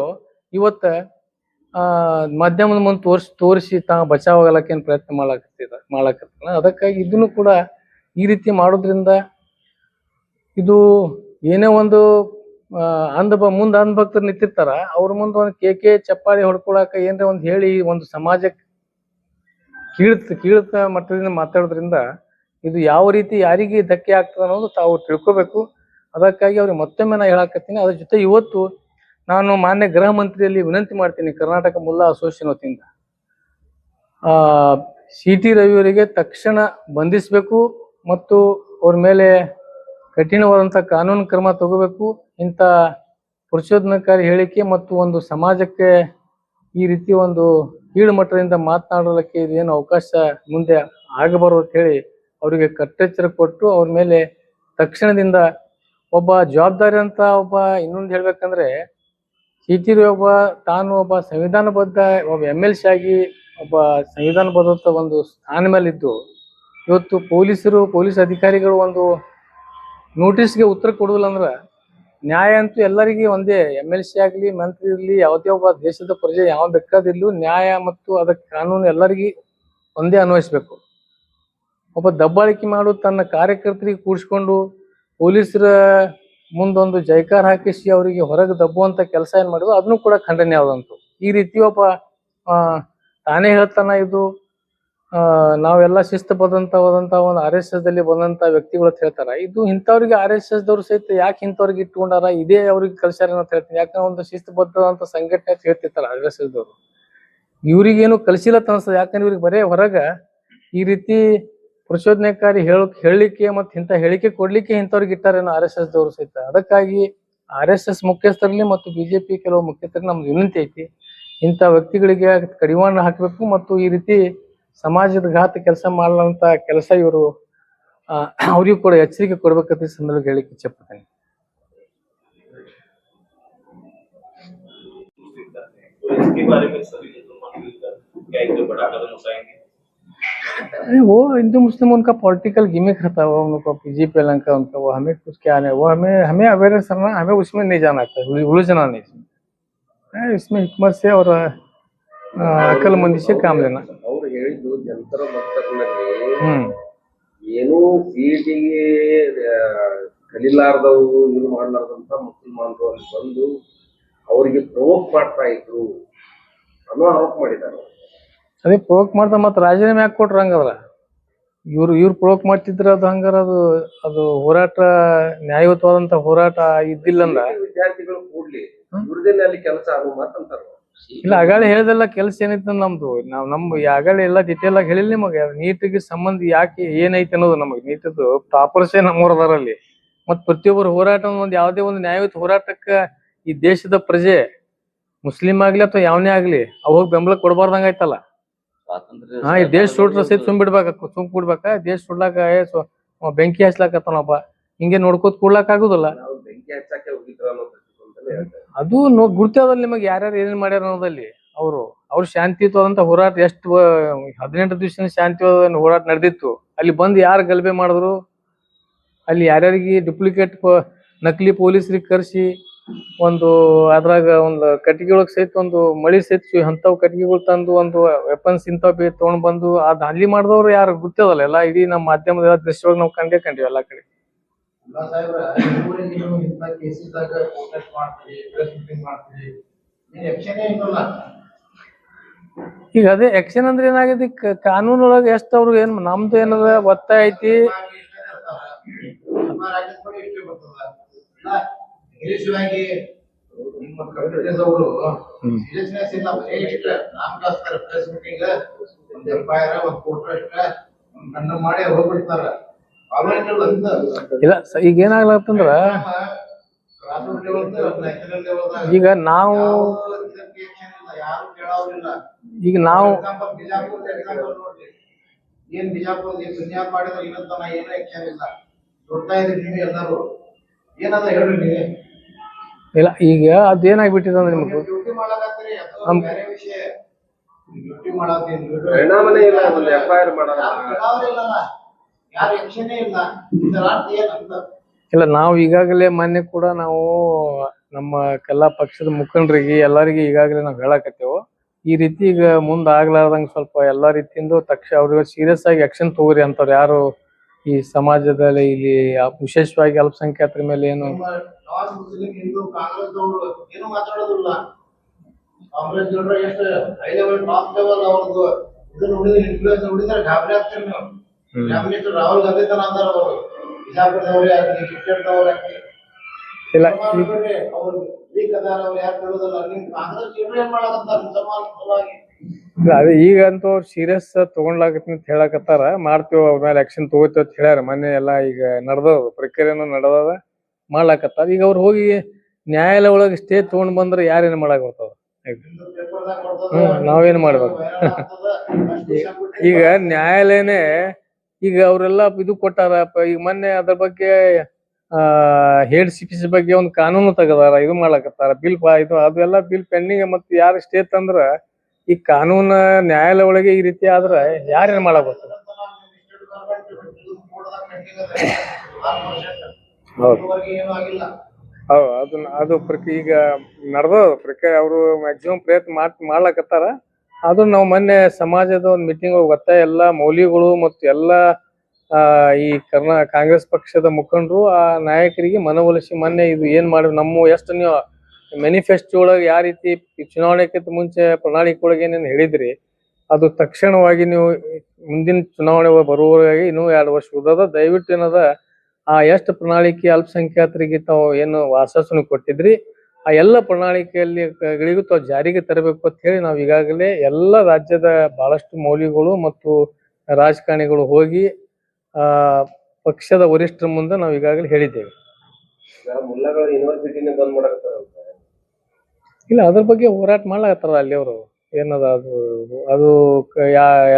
ಇವತ್ತ ಮಾಧ್ಯಮದ ಮುಂದೆ ತೋರಿಸಿ ತಾ ಬಚಾವ್ ಆಗಲಕ್ಕೇನು ಪ್ರಯತ್ನ ಮಾಡಾಕತ್ತಾನ. ಅದಕ್ಕಾಗಿ ಇದನ್ನು ಕೂಡ ಈ ರೀತಿ ಮಾಡೋದ್ರಿಂದ ಇದು ಏನೇ ಒಂದು ಮುಂದೆ ಅಂಧಭಕ್ತರು ನಿಂತಿರ್ತಾರ, ಅವ್ರ ಮುಂದೆ ಒಂದು ಕೇಕೆ ಚಪ್ಪಾಳಿ ಹೊಡ್ಕೊಳಕ ಏನ್ರ ಒಂದು ಹೇಳಿ ಒಂದು ಸಮಾಜಕ್ಕೆ ಕೀಳ್ತ ಮಟ್ಟದಿಂದ ಮಾತಾಡೋದ್ರಿಂದ ಇದು ಯಾವ ರೀತಿ ಯಾರಿಗೆ ಧಕ್ಕೆ ಆಗ್ತದೆ ಅನ್ನೋದು ತಾವು ತಿಳ್ಕೊಬೇಕು. ಅದಕ್ಕಾಗಿ ಅವ್ರಿಗೆ ಮತ್ತೊಮ್ಮೆ ನಾ ಹೇಳಾಕತ್ತೀನಿ. ಅದ್ರ ಜೊತೆ ಇವತ್ತು ನಾನು ಮಾನ್ಯ ಗೃಹ ಮಂತ್ರಿಯಲ್ಲಿ ವಿನಂತಿ ಮಾಡ್ತೀನಿ, ಕರ್ನಾಟಕ ಮುಲ್ಲಾ ಅಸೋಸಿಯೇಷನ್ ವತಿಯಿಂದ CT ರವಿಯವರಿಗೆ ತಕ್ಷಣ ಬಂಧಿಸಬೇಕು ಮತ್ತು ಅವ್ರ ಮೇಲೆ ಕಠಿಣವಾದಂಥ ಕಾನೂನು ಕ್ರಮ ತಗೋಬೇಕು. ಇಂಥ ಪ್ರಚೋದನಕಾರಿ ಹೇಳಿಕೆ ಮತ್ತು ಒಂದು ಸಮಾಜಕ್ಕೆ ಈ ರೀತಿ ಒಂದು ಕೀಳು ಮಟ್ಟದಿಂದ ಮಾತನಾಡಲಿಕ್ಕೆ ಇದೇನು ಅವಕಾಶ ಮುಂದೆ ಆಗಬಾರದು ಅಂತ ಹೇಳಿ ಅವರಿಗೆ ಕಟ್ಟೆಚ್ಚರ ಕೊಟ್ಟು ಅವ್ರ ಮೇಲೆ ತಕ್ಷಣದಿಂದ ಒಬ್ಬ ಜವಾಬ್ದಾರಿ ಅಂತ ಇನ್ನೊಂದು ಹೇಳ್ಬೇಕಂದ್ರೆ CT ತಾನು ಒಬ್ಬ ಸಂವಿಧಾನಬದ್ಧ ಒಬ್ಬ MLC ಆಗಿ ಒಬ್ಬ ಸಂವಿಧಾನಬದ್ಧ ಒಂದು ಸ್ಥಾನ ಮೇಲೆ ಇದ್ದು ಇವತ್ತು ಪೊಲೀಸ್ ಅಧಿಕಾರಿಗಳು ಒಂದು ನೋಟಿಸ್ಗೆ ಉತ್ತರ ಕೊಡುವುದಿಲ್ಲ ಅಂದ್ರೆ ನ್ಯಾಯ ಅಂತೂ ಎಲ್ಲರಿಗೂ ಒಂದೇ. MLC ಆಗಲಿ ಮಂತ್ರಿ ಇರಲಿ ಯಾವುದೇ ಒಬ್ಬ ದೇಶದ ಪ್ರಜೆ ಯಾವ ಬೇಕಾದಿರ್ಲು ನ್ಯಾಯ ಮತ್ತು ಅದಕ್ಕೆ ಕಾನೂನು ಎಲ್ಲರಿಗೂ ಒಂದೇ ಅನ್ವಯಿಸ್ಬೇಕು. ಒಬ್ಬ ದಬ್ಬಾಳಿಕೆ ಮಾಡು ತನ್ನ ಕಾರ್ಯಕರ್ತರಿಗೆ ಕೂಡಿಸ್ಕೊಂಡು ಪೊಲೀಸರ ಮುಂದೊಂದು ಜೈಕಾರ ಹಾಕಿಸಿ ಅವರಿಗೆ ಹೊರಗೆ ದಬ್ಬುವಂತ ಕೆಲಸ ಏನ್ ಮಾಡಿದ್ರು ಅದನ್ನು ಕೂಡ ಖಂಡನೆ ಆದಂತು. ಈ ರೀತಿ ಒಬ್ಬ ತಾನೇ ಹೇಳ್ತಾನ ಇದು ನಾವೆಲ್ಲ ಶಿಸ್ತುಬದ್ಧವಾದಂತ ಒಂದು RSS ದಲ್ಲಿ ಬಂದಂತ ವ್ಯಕ್ತಿಗಳು ಅಂತ ಹೇಳ್ತಾರ. ಇದು ಇಂಥವ್ರಿಗೆ RSS ದವ್ರು ಸಹಿತ ಯಾಕೆ ಇಂಥವ್ರಿಗೆ ಇಟ್ಕೊಂಡಾರ, ಇದೇ ಅವ್ರಿಗೆ ಕಲ್ಸ್ಯಾರ ಅಂತ ಹೇಳ್ತೀನಿ. ಯಾಕಂದ್ರೆ ಒಂದು ಶಿಸ್ತುಬದ್ಧವಾದಂತ ಸಂಘಟನೆ ಅಂತ ಹೇಳ್ತಿರ್ತಾರ RSS ದವ್ರು. ಇವ್ರಿಗೇನು ಕಲಿಸಿಲ್ಲ ಅನ್ಸ್ತದೆ. ಯಾಕಂದ್ರೆ ಇವ್ರಿಗೆ ಬರೇ ಹೊರಗ ಈ ರೀತಿ ಪ್ರಚೋದನೆಕಾರಿ ಹೇಳಲಿಕ್ಕೆ ಮತ್ತು ಇಂಥ ಹೇಳಿಕೆ ಕೊಡ್ಲಿಕ್ಕೆ ಇಂಥವ್ರಿಗೆ ಇಟ್ಟಾರೇನೋ RSS ದವ್ರು ಸಹಿತ. ಅದಕ್ಕಾಗಿ RSS ಮುಖ್ಯಸ್ಥರಲ್ಲಿ ಮತ್ತು BJP ಕೆಲವು ಮುಖ್ಯಸ್ಥರಿಗೆ ನಮ್ದು ವಿನಂತಿ ಐತಿ, ಇಂಥ ವ್ಯಕ್ತಿಗಳಿಗೆ ಕಡಿವಾಣ ಹಾಕಬೇಕು ಮತ್ತು ಈ ರೀತಿ ಸಮಾಜದ ಘಾತ ಕೆಲಸ ಮಾಡಲಂತ ಕೆಲಸ ಇವರು ಅವ್ರಿಗೂ ಕೂಡ ಎಚ್ಚರಿಕೆ ಕೊಡ್ಬೇಕಂತ ಈ ಸಂದರ್ಭ ಹೇಳಿಕ್ಕೆ ಇಚ್ಛೆಪಡ್ತೇನೆ. इसके बारे में सभी जो मंत्री क्या एक बड़ा कदम उठाएंगे? वो हिंदू मुस्लिम उनका पॉलिटिकल गिमिक रहता है, वो उनको बीजेपी का उनका, वो हमें कुछ क्या नहीं, वो हमें हमें अवेयरनेस करना, हमें उसमें नहीं जाना था, उलझना नहीं इसमें हिकमत से और अक्लमंदी से काम लेना। ಅವ್ರು ಹೇಳಿದ್ದು ಜಂತರ ಮಂತರ್ನಲ್ಲಿ हम्म ಏನು ಸಿಇಟಿಗೆ ಕಲಿಲಾರ್ದವರು ಇದು ಮಾಡ್ಲಾರ್ದಂತ ಮುಸಲ್ಮಾನರು ಅಲ್ಲಿ ಬಂದು ಅವರಿಗೆ ಪ್ರವೋಕ್ ಮಾಡ್ತಾ ಇದ್ರು ಅನ್ನೋ ಆರೋಪ ಮಾಡಿದ್ದಾರೆ. ಅದೇ ಪ್ರವೋಕ್ ಮಾಡ್ತಾ ಮತ್ತೆ ರಾಜೀನಾಮೆ ಯಾಕೆ ಕೊಟ್ರು ಹಂಗದ್ರ? ಇವ್ರು ಪ್ರವೋಕ್ ಮಾಡ್ತಿದ್ರ ಅದು ಹಂಗಾರ ಅದು ಹೋರಾಟ ನ್ಯಾಯಯುತವಾದಂತ ಹೋರಾಟ ಇದ್ದಿಲ್ಲ ಅಂದ ವಿದ್ಯಾರ್ಥಿಗಳು ಕೂಡ್ಲಿ ಇವ್ರದೇನೆ ಅಲ್ಲಿ ಕೆಲಸ ಅದು ಮಾತಂತಾರ. ಇಲ್ಲ, ಆಗಾಳೆ ಹೇಳ್ದೆಲ್ಲ ಕೆಲಸ ಏನೈತೆ ನಮ್ದು, ನಮ್ ಆಗಾಳೆ ಎಲ್ಲ ಡಿಟೇಲ್ ಆಗಿ ಹೇಳಿಲ್ಲ ನಿಮಗೆ. ನೀಟಿಗೆ ಸಂಬಂಧ ಯಾಕೆ ಏನೈತೆ ಅನ್ನೋದು ನಮಗೆ ನೀಟದ್ದು ಪ್ರಾಪರ್ಸೇ ನಮ್ಮವ್ರು ಅದಾರ ಅಲ್ಲಿ. ಮತ್ ಪ್ರತಿಯೊಬ್ಬರು ಹೋರಾಟ ಒಂದು ಯಾವುದೇ ಒಂದು ನ್ಯಾಯಯುತ ಹೋರಾಟಕ್ಕ ಈ ದೇಶದ ಪ್ರಜೆ ಮುಸ್ಲಿಂ ಆಗ್ಲಿ ಅಥವಾ ಯಾವನೇ ಆಗ್ಲಿ ಅವಾಗ ಬೆಂಬಲ ಕೊಡಬಾರ್ದಂಗ ಆಯ್ತಲ್ಲ. ಹಾ, ಈ ದೇಶ ಸುಟ್ರ ಸಹಿತ ಸುಮ್ ಬಿಡ್ಬೇಕ ದೇಶ ಸುಡ್ಲಾಕ ಬೆಂಕಿ ಹಚ್ಲಾಕತ್ತಾನಪ್ಪ, ಹಿಂಗೆ ನೋಡ್ಕೋತ ಕೂಡ್ಲಾಕ್ ಆಗುದಿಲ್ಲ. ನಾವು ಬೆಂಕಿ ಹಚ್ಚಕ್ಕೆ ಹೋಗಿದ್ರ ಅನ್ನೋ ದೃಷ್ಟಿಕೋನದಲ್ಲಿ ಹೇಳ್ತಾರೆ. ಅದು ಗುರ್ತದಲ್ಲಿ ನಿಮಗೆ ಯಾರ್ಯಾರು ಏನೇನ್ ಮಾಡ್ಯಾರ ಅನ್ನೋದಲ್ಲಿ ಅವ್ರು ಶಾಂತಿಯುತವಾದಂತ ಹೋರಾಟ ಎಷ್ಟು 18 ದಿವಸ ಶಾಂತಿಯುತ ಹೋರಾಟ ನಡೆದಿತ್ತು. ಅಲ್ಲಿ ಬಂದು ಯಾರು ಗಲಭೆ ಮಾಡಿದ್ರು, ಅಲ್ಲಿ ಯಾರ್ಯಾರಿಗೆ ಡುಪ್ಲಿಕೇಟ್ ನಕಲಿ ಪೊಲೀಸರಿಗೆ ಕರ್ಸಿ ಒಂದು ಅದ್ರಾಗ ಒಂದು ಕಟ್ಟಿಗೆ ಒಳಗ್ ಸಹಿತ ಒಂದು ಮಳಿ ಸಹಿತ ಅಂತವ್ ಕಟ್ಟಿಗೆಗಳು ತಂದು ಒಂದು ವೆಪನ್ಸ್ ಇಂಥವ್ ತಗೊಂಡ್ ಬಂದು ಅದ್ ಹಲ್ಲಿ ಮಾಡಿದವ್ರು ಯಾರು ಗೊತ್ತದಲ್ಲ. ಎಲ್ಲ ಇಡೀ ನಮ್ಮ ಮಾಧ್ಯಮದ ದೃಶ್ಯವಾಗಿ ನಾವು ಕಂಡಿವಿ ಎಲ್ಲಾ ಕಡೆ. ಈಗ ಅದೇ ಆಕ್ಷನ್ ಅಂದ್ರೆ ಏನಾಗಿದೆ, ಕಾನೂನೊಳಗೆ ಎಷ್ಟು ಅವ್ರು ಏನ್ ನಮ್ದು ಏನದ ಒತ್ತಾಯ ಐತಿ. ಇಲ್ಲ, ಈಗ ಏನಾಗ್ಲತ್ತಂದ್ರ ಈಗ ನಾವು ಏನ್ ಬಿಜಾಪುರ ದುನಿಯಾ ಮಾಡಿದ್ರೆ ಇವತ್ತನ ಏನು ಆಕ್ಷನ್ ಇಲ್ಲ. ನೋಡ್ತಾ ಇದ್ರಿ ನೀವು ಎಲ್ಲರೂ, ಏನದ ಹೇಳ್ರಿ ನೀವು. ಇಲ್ಲ, ಈಗ ಅದೇನಾಗ್ಬಿಟ್ಟಿದೆ ಅಂದ್ರೆ ನಿಮ್ಗೆ ಡ್ಯೂಟಿ ಮಾಡಕತ್ತೀರಿ, ಅದು ಬೇರೆ ವಿಷಯ. ಡ್ಯೂಟಿ ಮಾಡತ್ತೀನಿ, ಪರಿಣಾಮನೇ ಇಲ್ಲ, ಅದನ್ನ ಎಫ್ಐಆರ್ ಮಾಡಲ್ಲ, ಯಾರು ಆಕ್ಷನ್ ಇಲ್ಲ. ಇದರ ಅರ್ಥ ಏನಂತ ಇಲ್ಲ, ನಾವು ಈಗಾಗಲೇ ಮೊನ್ನೆ ಕೂಡ ನಾವು ನಮ್ಮ ಎಲ್ಲಾ ಪಕ್ಷದ ಮುಖಂಡರಿಗೆ ಎಲ್ಲರಿಗೆ ಈಗಾಗಲೇ ನಾವು ಹೇಳಕತ್ತೇವು, ಈ ರೀತಿ ಈಗ ಮುಂದ್ ಆಗ್ಲಾರ್ದಂಗ ಸ್ವಲ್ಪ ಎಲ್ಲಾ ರೀತಿಯಿಂದ ತಕ್ಷಣ ಅವ್ರಿಗೆ ಸೀರಿಯಸ್ ಆಗಿ ಆಕ್ಷನ್ ತಗೋರಿ ಅಂತವ್ರು ಯಾರು ಈ ಸಮಾಜದಲ್ಲಿ ಇಲ್ಲಿ ವಿಶೇಷವಾಗಿ ಅಲ್ಪಸಂಖ್ಯಾತರ ಮೇಲೆ ಏನು ಮುಸ್ಲಿಂ ಹಿಂದೂ ಕಾಂಗ್ರೆಸ್ ಅವರು ಏನು ಮಾತಾಡೋದಿಲ್ಲ. ಕಾಂಗ್ರೆಸ್ ಜನರು ಎಷ್ಟು ಹೈ ಲೆವೆಲ್ ಟಾಪ್ ಲೆವೆಲ್ ಅವ್ರದ್ದು ಇದನ್ನ ನೋಡಿದ್ರೆ ಇನ್ಫ್ಲೂಯೆನ್ಸ್ ನೋಡಿದ್ರೆ ಗಾಬರಿ ಆಗ್ತೀರಿ ನೀವು. ಪ್ರೈಮ್ ಮಿನಿಸ್ಟರ್ ರಾಹುಲ್ ಗಾಂಧಿ ತರ ಅಂತಾರ ಅವರು, ಬಿಜಾಪುರದವ್ರೆ ಆಗ್ಲಿ ಕ್ರಿಕೆಟ್ದವ್ರೆ ಆಗ್ಲಿ ಇಲ್ಲ ಅವ್ರು ವೀಕ್ ಅದಾರ, ಅವ್ರು ಯಾರು ಕೇಳೋದಿಲ್ಲ. ನಿಮ್ ಕಾಂಗ್ರೆಸ್ ಜನರು ಏನ್ ಮಾಡಕಂತಾರ ಮುಸಲ್ಮಾನ ಪರವಾಗಿ? ಅದೇ ಈಗಂತೂ ಅವ್ರು ಸೀರಿಯಸ್ ತಗೊಂಡ್ಲಾಗತ್ತಿ ಅಂತ ಹೇಳಕತ್ತಾರ, ಮಾಡ್ತೇವ ಅವ್ರ ಮೇಲೆ ಆಕ್ಷನ್ ತಗೋತೇವ ಅಂತ ಹೇಳ್ಯಾರ. ಮೊನ್ನೆ ಎಲ್ಲಾ ಈಗ ನಡೆದದ ಪ್ರಕ್ರಿಯೆನೂ ನಡೆದದ, ಮಾಡ್ಲಾಕತ್ತಾರ. ಈಗ ಅವ್ರು ಹೋಗಿ ನ್ಯಾಯಾಲಯ ಒಳಗೆ ಸ್ಟೇ ತಗೊಂಡ್ ಬಂದ್ರೆ ಯಾರೇನ್ ಮಾಡಕ್ ಬರ್ತದ? ನಾವೇನ್ ಮಾಡ್ಬೇಕು? ಈಗ ನ್ಯಾಯಾಲಯನೇ ಈಗ ಅವ್ರೆಲ್ಲಾ ಇದು ಕೊಟ್ಟಾರ. ಈಗ ಮೊನ್ನೆ ಅದ್ರ ಬಗ್ಗೆ ಹೇಡ್ ಸಿಟಿಸ್ ಬಗ್ಗೆ ಒಂದು ಕಾನೂನು ತೆಗದಾರ, ಇದು ಮಾಡ್ಲಕತ್ತಾರ ಬಿಲ್ ಇದು ಅದೆಲ್ಲ ಬಿಲ್ ಪೆಂಡಿಂಗ್. ಮತ್ತೆ ಯಾರು ಸ್ಟೇ ತಂದ್ರ ಈ ಕಾನೂನ ನ್ಯಾಯಾಲಯ ಒಳಗೆ ಈ ರೀತಿ ಆದ್ರ ಯಾರೇನ್ ಮಾಡಕ್ ಬರ್ತದ? ಹೌದು, ಅದು ಈಗ ನಡೆದ ಪ್ರಕ್ರಿಯೆ ಅವರು ಮ್ಯಾಕ್ಸಿಮಮ್ ಪ್ರಯತ್ನ ಮಾಡ್ಲಕತ್ತಾರ. ಅದು ನಾವು ಮೊನ್ನೆ ಸಮಾಜದ ಒಂದು ಮೀಟಿಂಗ್ ಒತ್ತಾಯ ಎಲ್ಲಾ ಮೌಲ್ಯಗಳು ಮತ್ತು ಎಲ್ಲಾ ಈ ಕಾಂಗ್ರೆಸ್ ಪಕ್ಷದ ಮುಖಂಡರು ಆ ನಾಯಕರಿಗೆ ಮನವೊಲಿಸಿ ಮೊನ್ನೆ ಇದು ಏನ್ ಮಾಡಿ ನಮ್ಮ ಎಷ್ಟು ನೀವು ಮ್ಯಾನಿಫೆಸ್ಟೋ ಒಳಗೆ ಯಾವ ರೀತಿ ಚುನಾವಣೆಕ್ಕಿಂತ ಮುಂಚೆ ಪ್ರಣಾಳಿಕೆ ಒಳಗೆ ಏನೇನು ಹೇಳಿದ್ರಿ ಅದು ತಕ್ಷಣವಾಗಿ ನೀವು ಮುಂದಿನ ಚುನಾವಣೆ ಬರುವವರೆಗೆ ಇನ್ನೂ 2 ವರ್ಷ ಉಳಿದ ದಯವಿಟ್ಟು ಏನದ ಆ ಎಷ್ಟು ಪ್ರಣಾಳಿಕೆ ಅಲ್ಪಸಂಖ್ಯಾತರಿಗೆ ತಾವು ಏನು ಆಶ್ವಾಸನೆ ಕೊಟ್ಟಿದ್ರಿ ಆ ಎಲ್ಲ ಪ್ರಣಾಳಿಕೆಗಳಿಗೂ ತಾವು ಜಾರಿಗೆ ತರಬೇಕು ಅಂತ ಹೇಳಿ ನಾವು ಈಗಾಗಲೇ ಎಲ್ಲ ರಾಜ್ಯದ ಬಹಳಷ್ಟು ಮೌಲ್ಯಗಳು ಮತ್ತು ರಾಜಕಾರಣಿಗಳು ಹೋಗಿ ಪಕ್ಷದ ವರಿಷ್ಠರ ಮುಂದೆ ನಾವು ಈಗಾಗಲೇ ಹೇಳಿದ್ದೇವೆ. ಮುಲ್ಲಗಳು ಯೂನಿವರ್ಸಿಟಿನೇ ಬಂದ್ ಮಾಡಕತ್ತಾರಂತ. ಇಲ್ಲ, ಅದ್ರ ಬಗ್ಗೆ ಹೋರಾಟ ಮಾಡ್ಲಾಕತ್ತಾರ ಅಲ್ಲಿ ಅವರು. ಏನದ ಅದು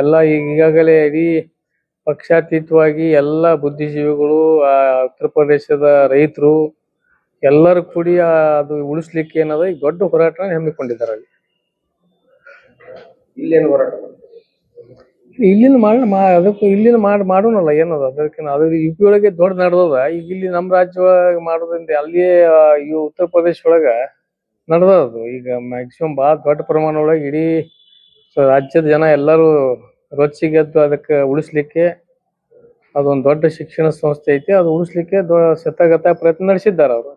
ಎಲ್ಲ ಈಗಾಗಲೇ ಇಡೀ ಪಕ್ಷಾತೀತವಾಗಿ ಎಲ್ಲ ಬುದ್ಧಿಜೀವಿಗಳು ಉತ್ತರ ಪ್ರದೇಶದ ರೈತರು ಎಲ್ಲರೂ ಕೂಡಿ ಅದು ಉಳಿಸ್ಲಿಕ್ಕೆ ಏನದ ಈ ದೊಡ್ಡ ಹೋರಾಟ ಹಮ್ಮಿಕೊಂಡಿದ್ದಾರೆ ಅಲ್ಲಿ. ಇಲ್ಲೇನು ಹೋರಾಟ ಇಲ್ಲಿಂದ ಅದಕ್ಕೂ ಇಲ್ಲಿಂದ ಮಾಡೋಣಲ್ಲ ಏನದ ಅದಕ್ಕೆ ಅದು UP ಒಳಗೆ ದೊಡ್ಡ ನಡೆದದ. ಈಗ ಇಲ್ಲಿ ನಮ್ಮ ರಾಜ್ಯ ಒಳಗೆ ಮಾಡೋದ್ರಿಂದ ಅಲ್ಲಿಯೇ ಈ ಉತ್ತರ ಪ್ರದೇಶ ಒಳಗ ನಡೆದದು. ಈಗ ಮ್ಯಾಕ್ಸಿಮಮ್ ಭಾಳ ದೊಡ್ಡ ಪ್ರಮಾಣ ಒಳಗೆ ಇಡೀ ರಾಜ್ಯದ ಜನ ಎಲ್ಲರೂ ರೊಚ್ಚಿಗೆದ್ದು ಅದಕ್ಕೆ ಉಳಿಸ್ಲಿಕ್ಕೆ ಅದೊಂದು ದೊಡ್ಡ ಶಿಕ್ಷಣ ಸಂಸ್ಥೆ ಐತಿ. ಅದು ಉಳಿಸ್ಲಿಕ್ಕೆ ಶತಗತ ಪ್ರಯತ್ನ ನಡೆಸಿದ್ದಾರೆ ಅವರು.